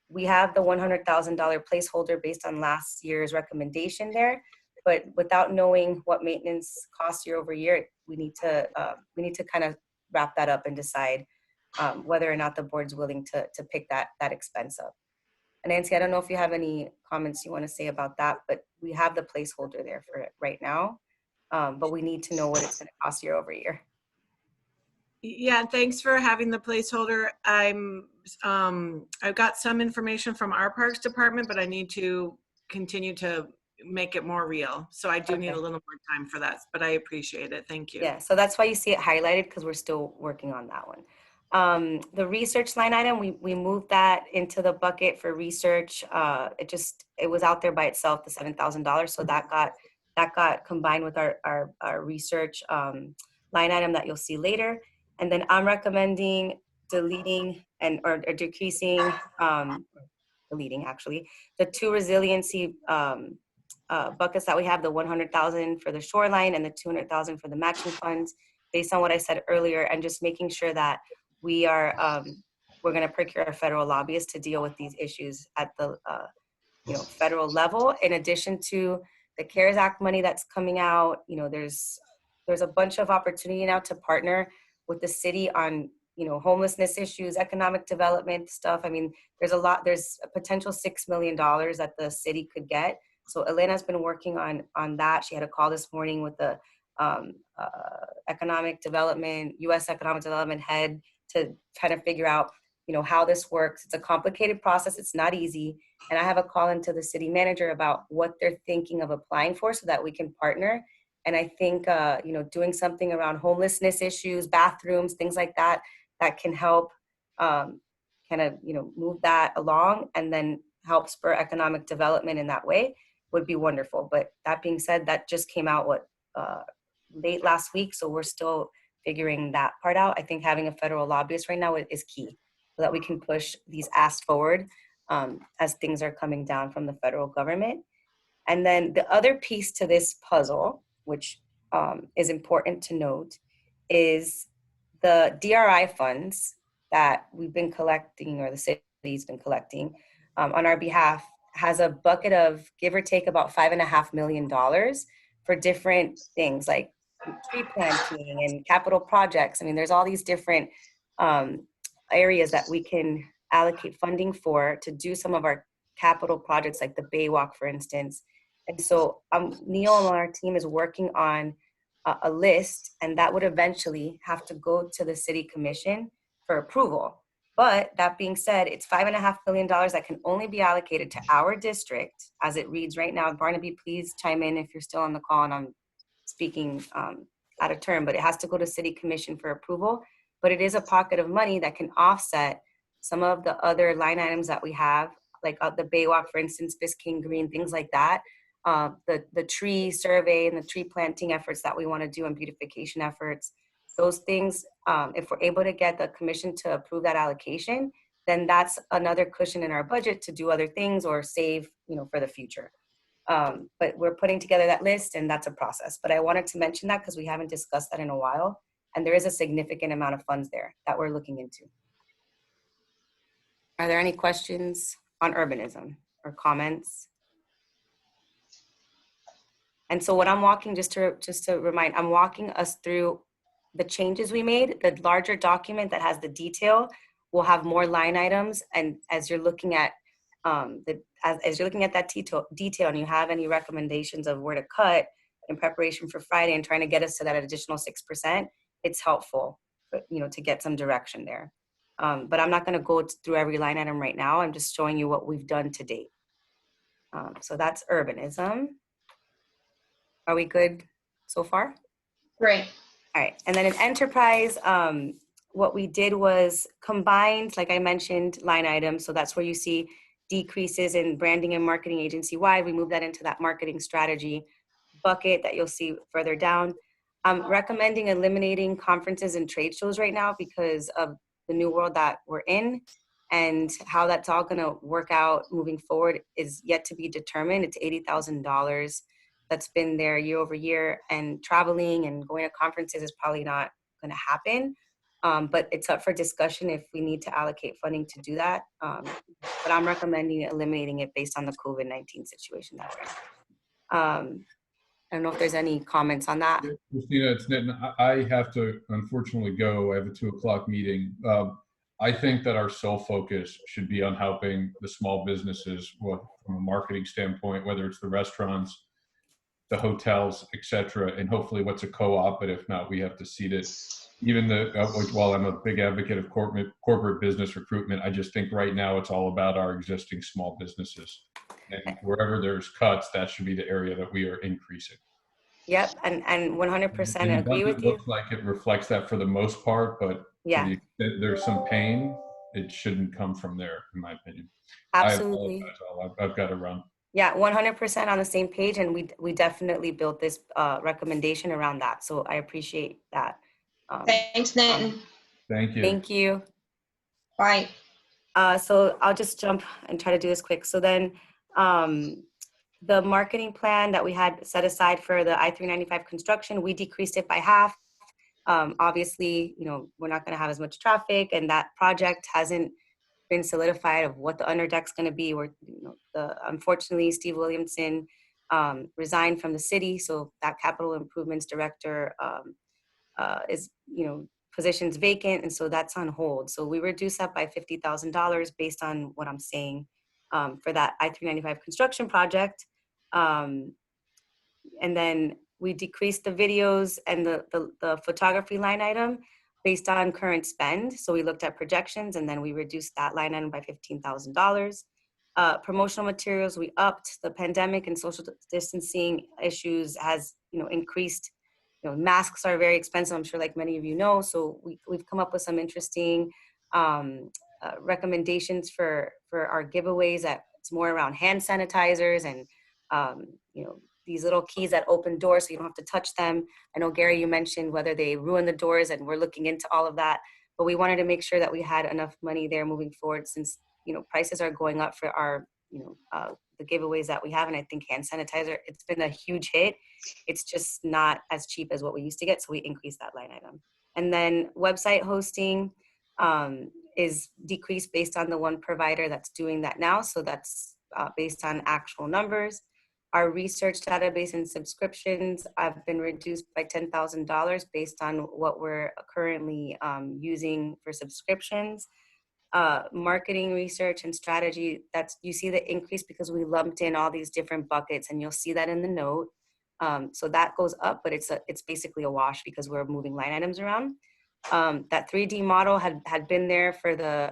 we have the $100,000 placeholder based on last year's recommendation there, but without knowing what maintenance costs year over year, we need to kind of wrap that up and decide whether or not the board's willing to pick that expense up. And Nancy, I don't know if you have any comments you want to say about that, but we have the placeholder there for it right now. But we need to know what it's going to cost year over year. Yeah, thanks for having the placeholder. I've got some information from our parks department, but I need to continue to make it more real. So I do need a little more time for that, but I appreciate it. Thank you. Yeah, so that's why you see it highlighted, because we're still working on that one. The research line item, we moved that into the bucket for research. It was out there by itself, the $7,000. So that got combined with our research line item that you'll see later. And then I'm recommending deleting or decreasing, deleting actually, the two resiliency buckets that we have, the $100,000 for the shoreline and the $200,000 for the matching funds, based on what I said earlier, and just making sure that we are, we're going to procure a federal lobbyist to deal with these issues at the federal level, in addition to the CARES Act money that's coming out. You know, there's a bunch of opportunity now to partner with the city on, you know, homelessness issues, economic development stuff. I mean, there's a potential $6 million that the city could get. So Elena's been working on that. She had a call this morning with the economic development, U.S. economic development head, to kind of figure out, you know, how this works. It's a complicated process. It's not easy. And I have a call into the city manager about what they're thinking of applying for so that we can partner. And I think, you know, doing something around homelessness issues, bathrooms, things like that, that can help kind of, you know, move that along and then help spur economic development in that way would be wonderful. But that being said, that just came out late last week. So we're still figuring that part out. I think having a federal lobbyist right now is key, so that we can push these asks forward as things are coming down from the federal government. And then the other piece to this puzzle, which is important to note, is the DRI funds that we've been collecting, or the city's been collecting on our behalf, has a bucket of, give or take, about $5.5 million for different things like tree planting and capital projects. I mean, there's all these different areas that we can allocate funding for to do some of our capital projects, like the Baywalk, for instance. And so Neil and our team is working on a list, and that would eventually have to go to the city commission for approval. But that being said, it's $5.5 million that can only be allocated to our district as it reads right now. Barnaby, please chime in if you're still on the call and I'm speaking out of turn, but it has to go to city commission for approval. But it is a pocket of money that can offset some of the other line items that we have, like the Baywalk, for instance, Biscayne Green, things like that, the tree survey and the tree planting efforts that we want to do and beautification efforts, those things, if we're able to get the commission to approve that allocation, then that's another cushion in our budget to do other things or save, for the future. But we're putting together that list, and that's a process. But I wanted to mention that because we haven't discussed that in a while, and there is a significant amount of funds there that we're looking into. Are there any questions on urbanism or comments? And so what I'm walking, just to remind, I'm walking us through the changes we made. The larger document that has the detail will have more line items. And as you're looking at as you're looking at that detail and you have any recommendations of where to cut in preparation for Friday and trying to get us to that additional 6%, it's helpful, to get some direction there. But I'm not going to go through every line item right now. I'm just showing you what we've done to date. So that's urbanism. Are we good so far? Great. All right. And then in enterprise, what we did was combined, like I mentioned, line items. So that's where you see decreases in branding and marketing agency-wide. We moved that into that marketing strategy bucket that you'll see further down. I'm recommending eliminating conferences and trade shows right now because of the new world that we're in, and how that's all going to work out moving forward is yet to be determined. It's $80,000 that's been there year over year, and traveling and going to conferences is probably not going to happen. But it's up for discussion if we need to allocate funding to do that. But I'm recommending eliminating it based on the COVID-19 situation that we're in. I don't know if there's any comments on that. Christina, it's Nitin. I have to unfortunately go. I have a 2:00 meeting. I think that our sole focus should be on helping the small businesses from a marketing standpoint, whether it's the restaurants, the hotels, etc., and hopefully what's a co-op, but if not, we have to seed it. Even while I'm a big advocate of corporate business recruitment, I just think right now it's all about our existing small businesses. And wherever there's cuts, that should be the area that we are increasing. Yep, and 100% agree with you. It looks like it reflects that for the most part, but yeah, there's some pain. It shouldn't come from there, in my opinion. Absolutely. I've got to run. Yeah, 100% on the same page, and we definitely built this recommendation around that. So I appreciate that. Thanks, Nitin. Thank you. Thank you. Bye. So I'll just jump and try to do this quick. So then the marketing plan that we had set aside for the I-395 construction, we decreased it by half. Obviously, we're not going to have as much traffic, and that project hasn't been solidified of what the underdeck's going to be. Unfortunately, Steve Williamson resigned from the city, so that capital improvements director is position's vacant, and so that's on hold. So we reduced that by $50,000 based on what I'm saying for that I-395 construction project, and then we decreased the videos and the photography line item based on current spend. So we looked at projections, and then we reduced that line item by $15,000. Promotional materials, we upped. The pandemic and social distancing issues has increased. Masks are very expensive, I'm sure, like many of you know. So we've come up with some interesting recommendations for our giveaways. That it's more around hand sanitizers and these little keys that open doors so you don't have to touch them. I know, Gary, you mentioned whether they ruin the doors, and we're looking into all of that. But we wanted to make sure that we had enough money there moving forward, since prices are going up for our the giveaways that we have. And I think hand sanitizer, it's been a huge hit. It's just not as cheap as what we used to get, so we increased that line item. And then website hosting is decreased based on the one provider that's doing that now. So that's based on actual numbers. Our research database and subscriptions have been reduced by $10,000 based on what we're currently using for subscriptions. Marketing research and strategy, you see the increase because we lumped in all these different buckets, and you'll see that in the note. So that goes up, but it's basically a wash because we're moving line items around. That 3D model had been there for the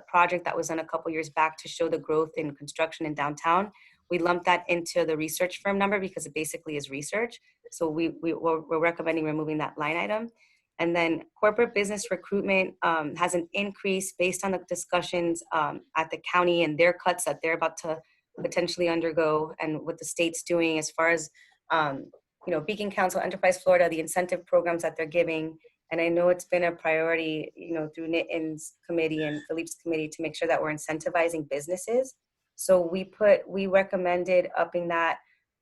project that was done a couple years back to show the growth in construction in downtown. We lumped that into the research firm number because it basically is research. So we're recommending removing that line item. And then corporate business recruitment has an increase based on the discussions at the county and their cuts that they're about to potentially undergo, and what the state's doing as far as, Beacon Council, Enterprise Florida, the incentive programs that they're giving. And I know it's been a priority, through Nitin's committee and Philippe's committee to make sure that we're incentivizing businesses. So we recommended upping that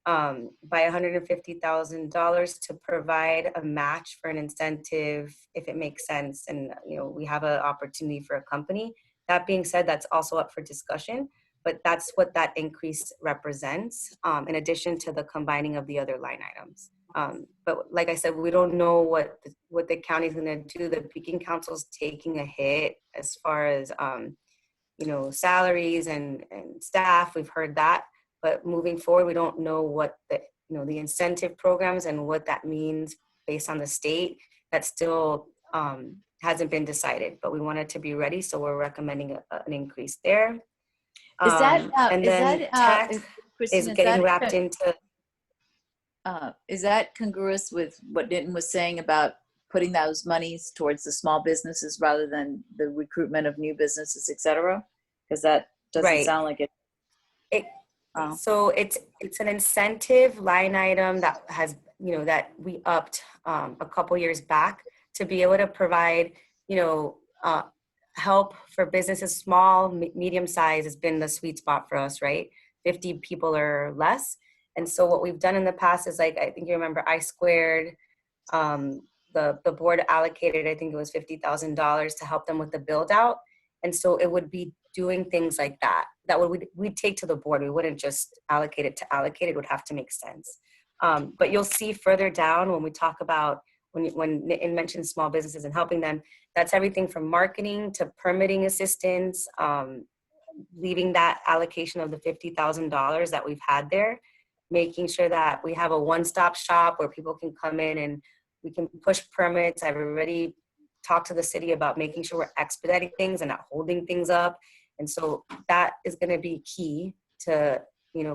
by $150,000 to provide a match for an incentive if it makes sense. And, we have an opportunity for a company. That being said, that's also up for discussion, but that's what that increase represents, in addition to the combining of the other line items. But like I said, we don't know what the county's gonna do. The Beacon Council's taking a hit as far as, salaries and staff. We've heard that. But moving forward, we don't know what the incentive programs and what that means based on the state. That still hasn't been decided, but we wanted to be ready, so we're recommending an increase there. Is that and then tax is getting wrapped into. Is that congruous with what Nitin was saying about putting those monies towards the small businesses rather than the recruitment of new businesses, et cetera? Because that doesn't sound like it. So it's an incentive line item that has, that we upped a couple years back to be able to provide, help for businesses. Small, medium size has been the sweet spot for us, right? 50 people or less. And so what we've done in the past is, like, I think you remember I Squared, the board allocated, I think it was $50,000 to help them with the build out. And so it would be doing things like that we'd take to the board. We wouldn't just allocate it to allocate. It would have to make sense. But you'll see further down when we talk about, when Nitin mentions small businesses and helping them, that's everything from marketing to permitting assistance, leaving that allocation of the $50,000 that we've had there, making sure that we have a one-stop shop where people can come in and we can push permits. I've already talked to the city about making sure we're expediting things and not holding things up. And so that is going to be key to,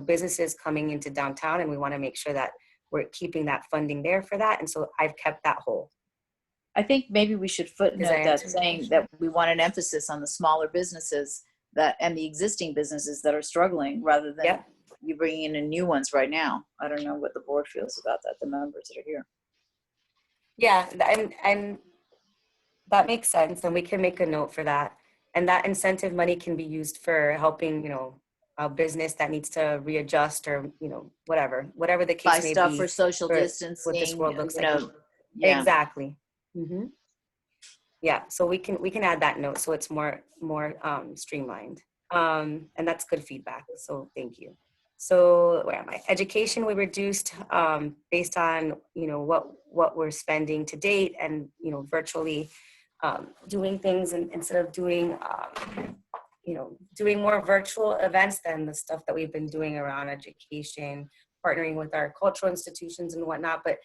businesses coming into downtown. And we want to make sure that we're keeping that funding there for that. And so I've kept that whole. I think maybe we should footnote that, saying that we want an emphasis on the smaller businesses and the existing businesses that are struggling, rather than you bringing in new ones right now. I don't know what the board feels about that, the members that are here. Yeah, and that makes sense, and we can make a note for that. And that incentive money can be used for helping, a business that needs to readjust, or, whatever the case may be. Buy stuff for social distancing. What this world looks like. Yeah. Exactly. Mm-hmm. Yeah, so we can add that note so it's more streamlined. And that's good feedback. So thank you. So where am I? Education, we reduced based on, what we're spending to date, and, virtually doing things, and instead of doing, doing more virtual events than the stuff that we've been doing around education, partnering with our cultural institutions and whatnot. But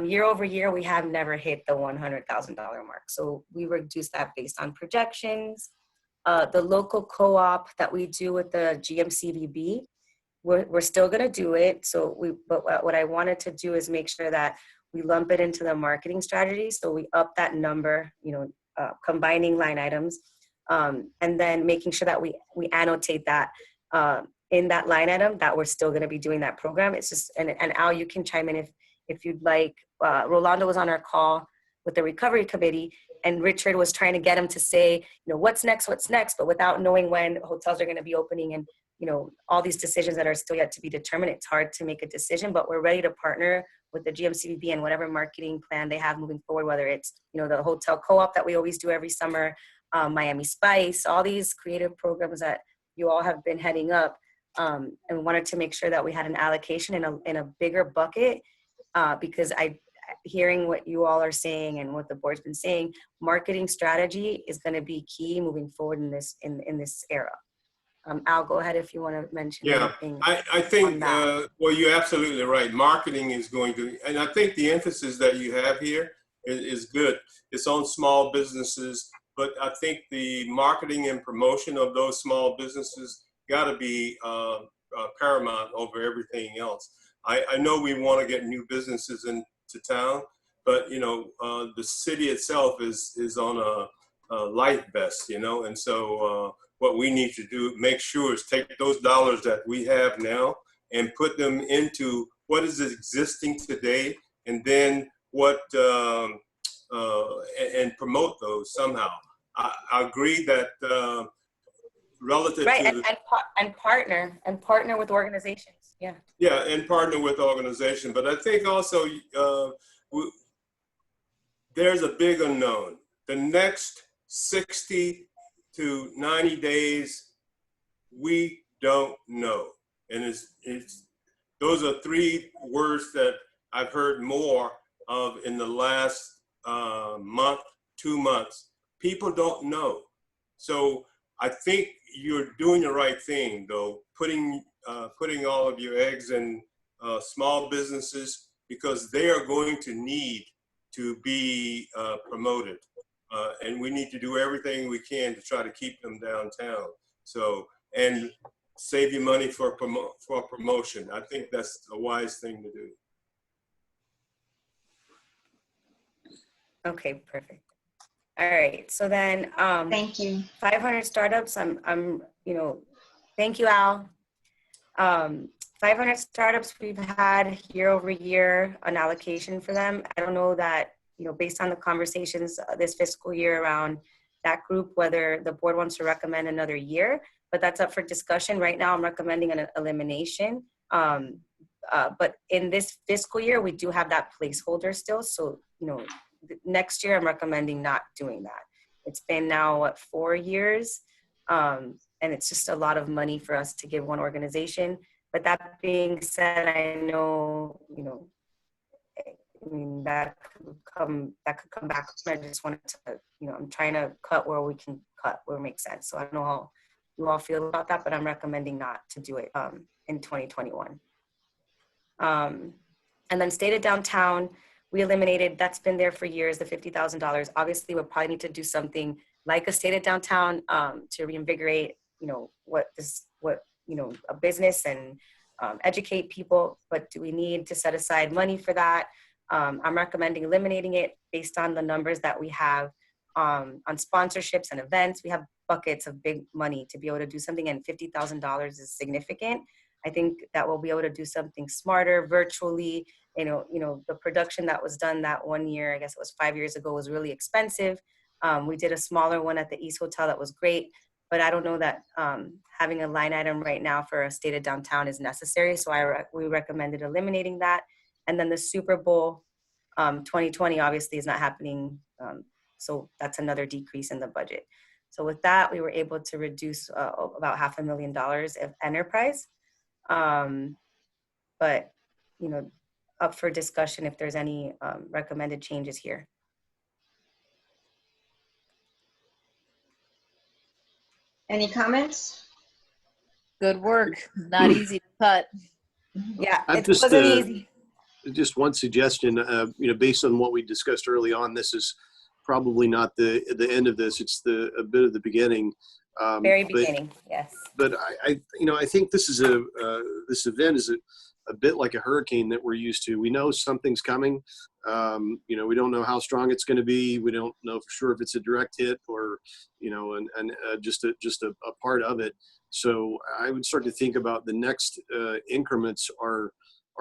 year over year, we have never hit the $100,000 mark. So we reduced that based on projections. The local co-op that we do with the GMCVB, we're still going to do it. But what I wanted to do is make sure that we lump it into the marketing strategy. So we up that number, combining line items, and then making sure that we annotate that in that line item that we're still going to be doing that program. It's just, and Al, you can chime in if you'd like. Rolando was on our call with the recovery committee, and Richard was trying to get him to say, what's next, but without knowing when hotels are going to be opening, and all these decisions that are still yet to be determined. It's hard to make a decision, but we're ready to partner with the GMCVB and whatever marketing plan they have moving forward, whether it's, the hotel co-op that we always do every summer, Miami Spice, all these creative programs that you all have been heading up, and we wanted to make sure that we had an allocation in a bigger bucket, because hearing what you all are saying and what the board's been saying, marketing strategy is going to be key moving forward in this era. Al, go ahead if you want to mention anything. I think, well, you're absolutely right. Marketing is going to, and I think the emphasis that you have here is good. It's on small businesses, but I think the marketing and promotion of those small businesses got to be paramount over everything else. I know we want to get new businesses into town, but the city itself is on a life vest, and so what we need to do, make sure, is take those dollars that we have now and put them into what is existing today, and then what and promote those somehow. I agree that relative right, to and partner with organizations. Yeah. Yeah, and partner with organizations. But I think also there's a big unknown. The next 60 to 90 days, we don't know. And it's those are three words that I've heard more of in the last month, 2 months. People don't know. So I think you're doing the right thing, though, putting all of your eggs in small businesses, because they are going to need to be promoted. And we need to do everything we can to try to keep them downtown. So, and save you money for promotion. I think that's a wise thing to do. Okay, perfect. All right, so then Thank you. 500 startups. Thank you, Al. 500 startups we've had year over year, an allocation for them. I don't know that, based on the conversations this fiscal year around that group, whether the board wants to recommend another year, but that's up for discussion. Right now, I'm recommending an elimination. But in this fiscal year, we do have that placeholder still. So, next year, I'm recommending not doing that. It's been now, 4 years? And it's just a lot of money for us to give one organization. But that being said, I know, that could come back. I just wanted to, I'm trying to cut where we can cut, where it makes sense. So I don't know how you all feel about that, but I'm recommending not to do it in 2021. And then State of Downtown, we eliminated, that's been there for years, the $50,000. Obviously, we'll probably need to do something like a State of Downtown to reinvigorate, a business and educate people. But do we need to set aside money for that? I'm recommending eliminating it based on the numbers that we have on sponsorships and events. We have buckets of big money to be able to do something, and $50,000 is significant. I think that we'll be able to do something smarter virtually. The production that was done that 1 year, I guess it was 5 years ago, was really expensive. We did a smaller one at the East Hotel that was great, but I don't know that having a line item right now for a State of Downtown is necessary. So we recommended eliminating that. And then the Super Bowl 2020 obviously is not happening. So that's another decrease in the budget. So with that, we were able to reduce about $500,000 of enterprise. But, up for discussion if there's any recommended changes here. Any comments? Good work. Not easy to cut. Yeah, it wasn't easy. Just one suggestion, based on what we discussed early on, this is probably not the end of this. It's a bit of the beginning. Very beginning, yes. But I think this is this event is a bit like a hurricane that we're used to. We know something's coming. We don't know how strong it's going to be. We don't know for sure if it's a direct hit or, just a part of it. So I would start to think about the next increments are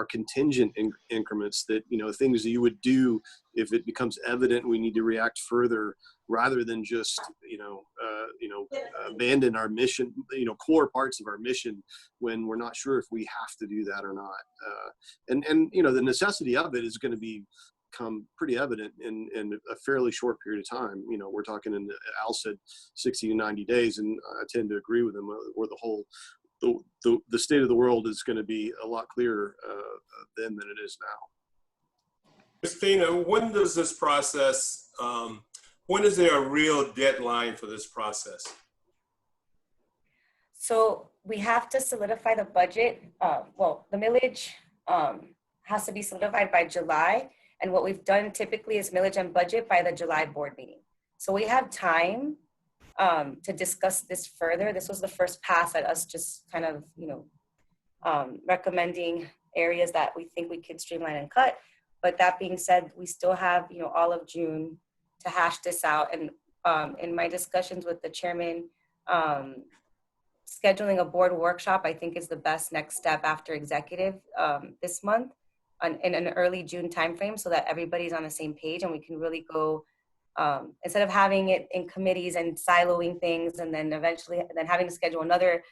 contingent increments that, things that you would do if it becomes evident we need to react further, rather than just, abandon our mission, core parts of our mission when we're not sure if we have to do that or not. And the necessity of it is going to become pretty evident in a fairly short period of time. We're talking, Al said 60 to 90 days, and I tend to agree with him, where the state of the world is going to be a lot clearer then than it is now. Christina, when does this process, when is there a real deadline for this process? So we have to solidify the budget. The millage has to be solidified by July. And what we've done typically is millage and budget by the July board meeting. So we have time to discuss this further. This was the first pass at us just kind of, recommending areas that we think we could streamline and cut. But that being said, we still have, all of June to hash this out. And in my discussions with the chairman, scheduling a board workshop, I think, is the best next step after executive this month in an early June timeframe, so that everybody's on the same page and we can really go, instead of having it in committees and siloing things and then eventually then having to schedule another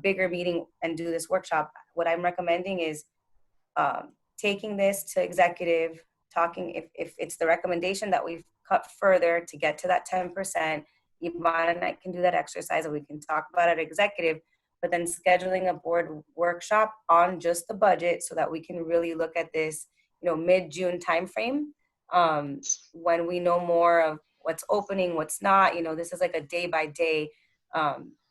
bigger meeting and do this workshop. What I'm recommending is taking this to executive, talking, if it's the recommendation that we've cut further to get to that 10%, Yvonne and I can do that exercise and we can talk about it at executive, but then scheduling a board workshop on just the budget so that we can really look at this, mid-June timeframe, when we know more of what's opening, what's not. This is like a day-by-day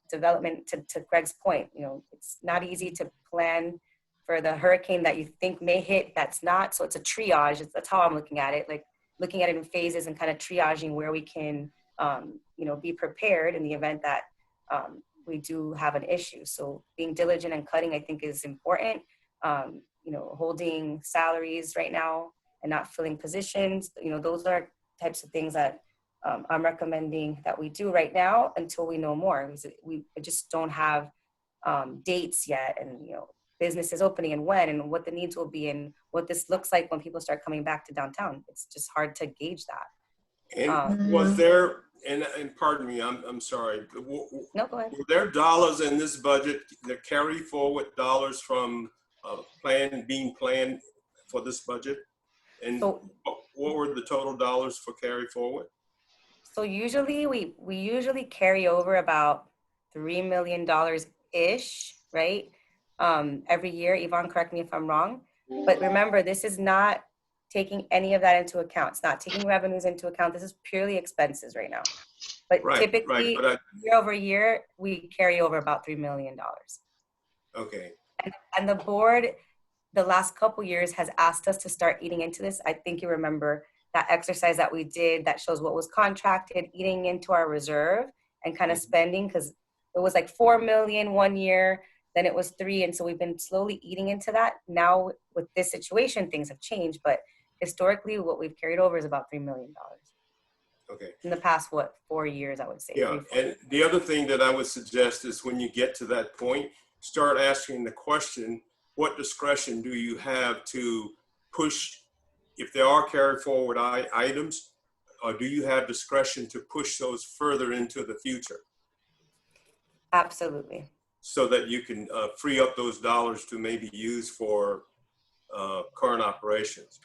development. To Greg's point, it's not easy to plan for the hurricane that you think may hit that's not. So it's a triage. That's how I'm looking at it, like looking at it in phases and kind of triaging where we can be prepared in the event that we do have an issue. So being diligent and cutting, I think, is important. Holding salaries right now and not filling positions, those are types of things that I'm recommending that we do right now until we know more. We just don't have dates yet, and businesses opening and when and what the needs will be and what this looks like when people start coming back to downtown. It's just hard to gauge that. And was there, and pardon me, I'm sorry. No, go ahead. Were there dollars in this budget that carry forward dollars from being planned for this budget? And what were the total dollars for carry forward? So usually we usually carry over about $3 million ish, right? Every year. Yvonne, correct me if I'm wrong. But remember, this is not taking any of that into account. It's not taking revenues into account. This is purely expenses right now. But typically, year over year, we carry over about $3 million. Okay. And the board, the last couple years, has asked us to start eating into this. I think you remember that exercise that we did that shows what was contracted, eating into our reserve and kind of spending, because it was like 4 million one year, then it was 3. And so we've been slowly eating into that. Now with this situation, things have changed, but historically what we've carried over is about $3 million. Okay. In the past, 4 years, I would say. Yeah, and the other thing that I would suggest is when you get to that point, start asking the question, what discretion do you have to push, if there are carry forward items, or do you have discretion to push those further into the future? Absolutely. So that you can free up those dollars to maybe use for current operations.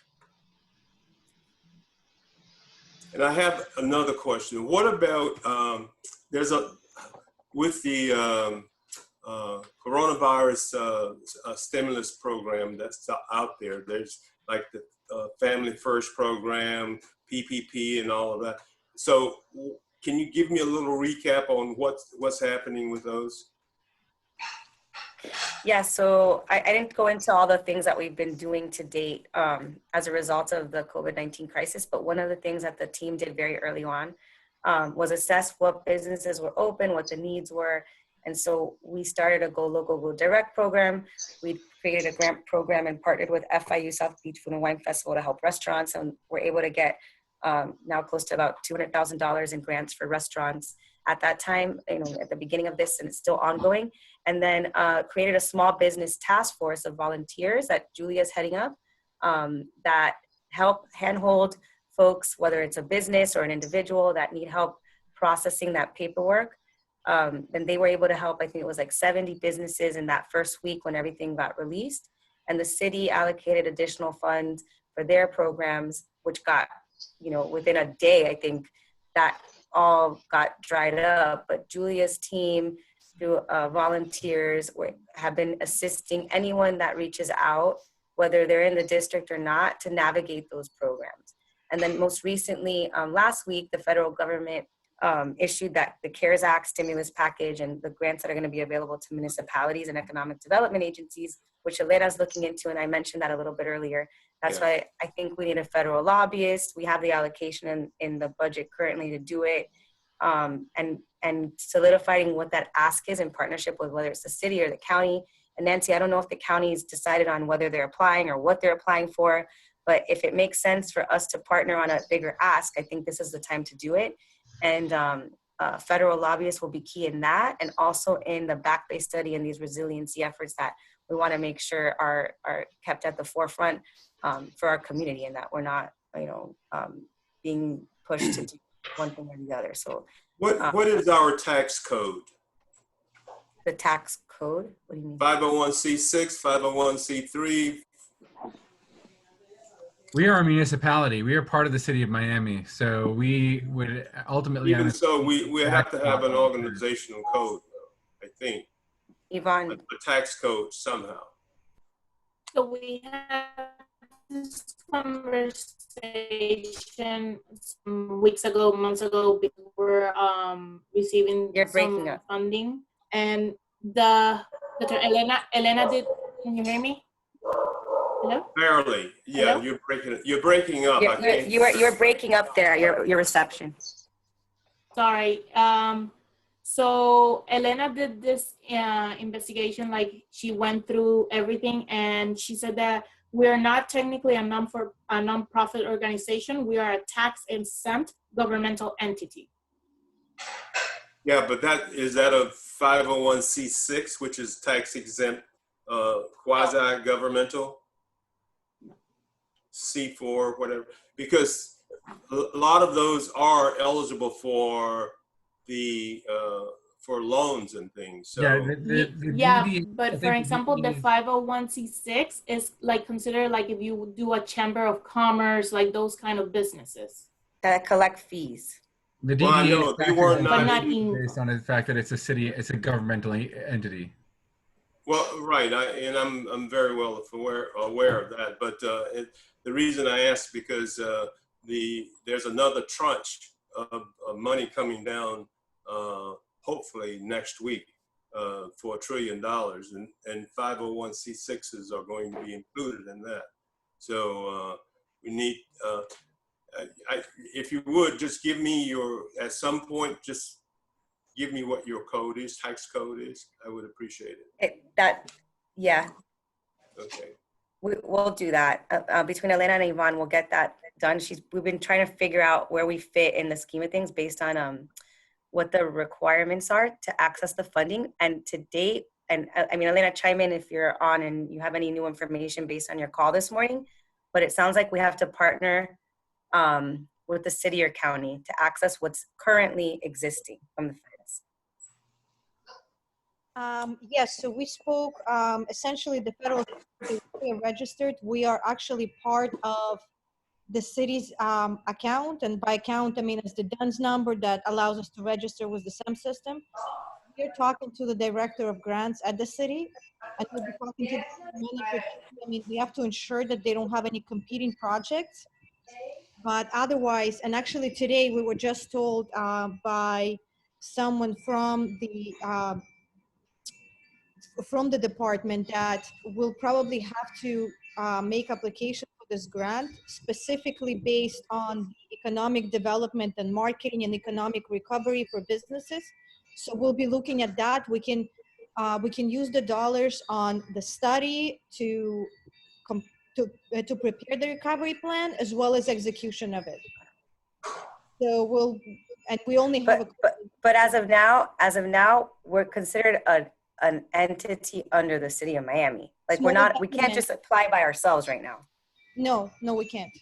And I have another question. What about, with the coronavirus stimulus program that's out there, there's like the Family First program, PPP and all of that. So can you give me a little recap on what's happening with those? Yeah, so I didn't go into all the things that we've been doing to date as a result of the COVID-19 crisis, but one of the things that the team did very early on was assess what businesses were open, what the needs were. And so we started a Go Local, Go Direct program. We created a grant program and partnered with FIU South Beach Food and Wine Festival to help restaurants. And we're able to get now close to about $200,000 in grants for restaurants at that time, at the beginning of this, and it's still ongoing. And then created a small business task force of volunteers that Julia's heading up that help handhold folks, whether it's a business or an individual that need help processing that paperwork. And they were able to help, I think it was like 70 businesses in that first week when everything got released. And the city allocated additional funds for their programs, which got, within a day, I think that all got dried up. But Julia's team, through volunteers, have been assisting anyone that reaches out, whether they're in the district or not, to navigate those programs. And then most recently, last week, the federal government issued the CARES Act stimulus package and the grants that are going to be available to municipalities and economic development agencies, which Elena's looking into, and I mentioned that a little bit earlier. That's why I think we need a federal lobbyist. We have the allocation in the budget currently to do it, and solidifying what that ask is in partnership with whether it's the city or the county. And Nancy, I don't know if the county's decided on whether they're applying or what they're applying for, But if it makes sense for us to partner on a bigger ask, I think this is the time to do it. And federal lobbyists will be key in that, and also in the back-based study and these resiliency efforts that we want to make sure are kept at the forefront for our community, and that we're not, being pushed to do one thing or the other. So what is our tax code? The tax code? What do you mean? 501c6, 501c3. We are a municipality. We are part of the city of Miami. So we would ultimately. Even so, we have to have an organizational code, I think. Yvonne. A tax code somehow. So we had this conversation some weeks ago, months ago, we were receiving some funding, and Dr. Elena did. Can you hear me? Hello? Barely. Yeah. Hello? You're breaking up. You're breaking up there. Your reception. Sorry. So Elena did this investigation, like she went through everything, and she said that we're not technically a non-profit organization. We are a tax-exempt governmental entity. Yeah, but is that a 501c6, which is tax-exempt, quasi-governmental? C4, whatever, because a lot of those are eligible for the for loans and things. So yeah, but for example, the 501c6 is like considered like if you do a chamber of commerce, like those kind of businesses that collect fees. The DDA is based on the fact that it's a city, it's a governmental entity. Well, right, and I'm very well aware of that, but the reason I asked because there's another tranche of money coming down, hopefully next week, for $1 trillion, and 501c6s are going to be included in that. So we need, if you would just give me at some point, just give me what your code is, tax code is. I would appreciate it. Yeah. Okay. We'll do that. Between Elena and Yvonne, we'll get that done. We've been trying to figure out where we fit in the scheme of things based on what the requirements are to access the funding. And to date, and I mean, Elena, chime in if you're on and you have any new information based on your call this morning, but it sounds like we have to partner with the city or county to access what's currently existing from the feds. Yes, so we spoke, essentially the federal registered. We are actually part of the city's account, and by account, I mean it's the DUNS number that allows us to register with the SEM system. We're talking to the director of grants at the city, and we'll be talking to the manager. I mean, we have to ensure that they don't have any competing projects, but otherwise, and actually today we were just told by someone from the department that we'll probably have to make application for this grant specifically based on economic development and marketing and economic recovery for businesses. So we'll be looking at that. We can use the dollars on the study to prepare the recovery plan as well as execution of it. So we only have but as of now, we're considered an entity under the city of Miami. Like we can't just apply by ourselves right now. No, we can't.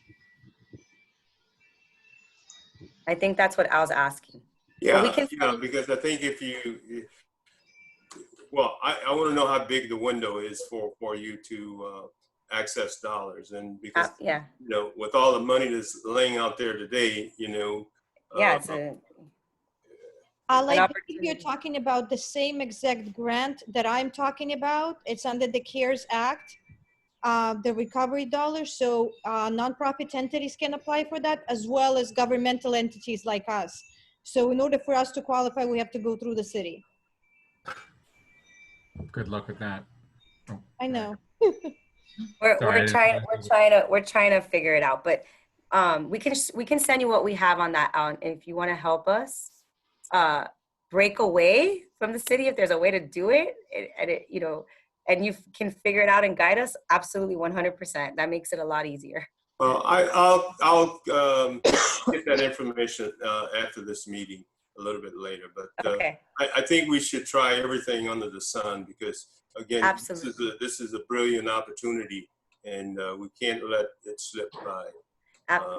I think that's what Al's asking. Yeah, because I think if I want to know how big the window is for you to access dollars, and because with all the money that's laying out there today, it's if you're talking about the same exact grant that I'm talking about, it's under the CARES Act, the recovery dollars. So nonprofit entities can apply for that as well as governmental entities like us. So in order for us to qualify, we have to go through the city. Good luck with that. Oh, I know. we're trying to figure it out, but we can send you what we have on that. And if you want to help us break away from the city, if there's a way to do it, and you can figure it out and guide us, absolutely 100%. That makes it a lot easier. Well, I'll get that information after this meeting a little bit later. But Okay. I think we should try everything under the sun because, again, this is a brilliant opportunity, and we can't let it slip by.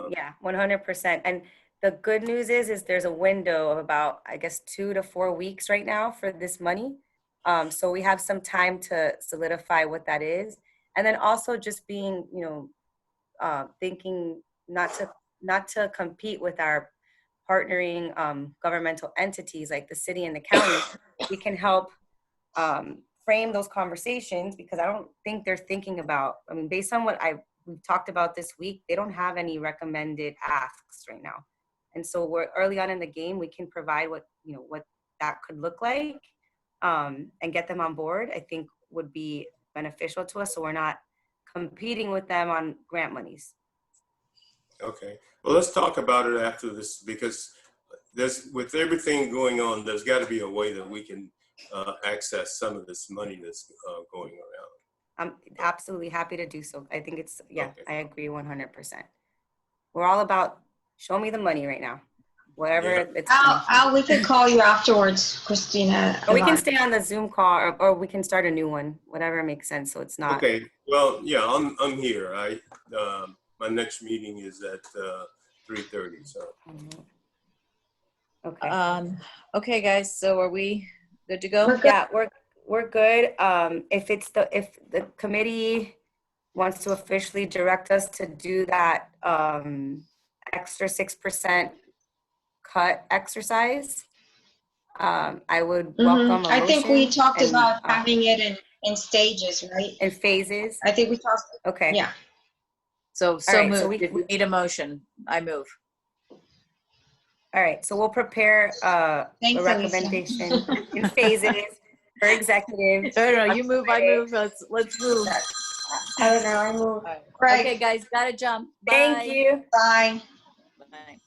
Yeah, 100%. And the good news is there's a window of about, I guess, 2 to 4 weeks right now for this money. So we have some time to solidify what that is. And then also just being, thinking not to compete with our partnering governmental entities like the city and the county. We can help frame those conversations because I don't think they're thinking about, I mean, based on what we've talked about this week, they don't have any recommended asks right now. And so we're early on in the game, we can provide what that could look like and get them on board, I think would be beneficial to us. So we're not competing with them on grant monies. Okay. Well, let's talk about it after this because with everything going on, there's got to be a way that we can access some of this money that's going around. I'm absolutely happy to do so. I think it's, Okay. I agree 100%. We're all about show me the money right now. Whatever it's we can call you afterwards, Christina. Or we can stay on the Zoom call or we can start a new one, whatever makes sense. So it's not. Okay. Well, yeah, I'm here. My next meeting is at 3:30. So. Okay. Okay, guys. So are we good to go? Yeah, we're good. If the committee wants to officially direct us to do that extra 6% cut exercise, I would welcome a I think we motion talked and, about having it in stages, right? in phases. I think we talked. Okay. Yeah. So right, moved. so we need a motion. I move. All right, so we'll prepare a recommendation in phases for executives. No, you move, I move. Let's move. I don't know. I move. Right. Okay, guys, gotta jump. Thank Bye. you. Bye. Bye.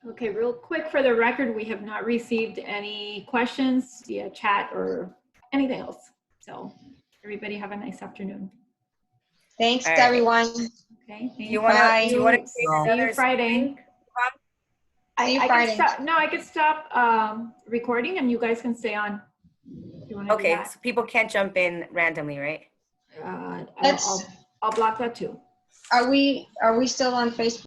Okay, real quick for the record, we have not received any questions via chat or anything else. So everybody have a nice afternoon. Thanks, right. everyone. Okay, thank You want to see you Friday. See you I Friday. can stop. No, I can stop recording, and you guys can stay on. If you want to do Okay, that. so people can't jump in randomly, right? I'll block that too. Are we still on Facebook?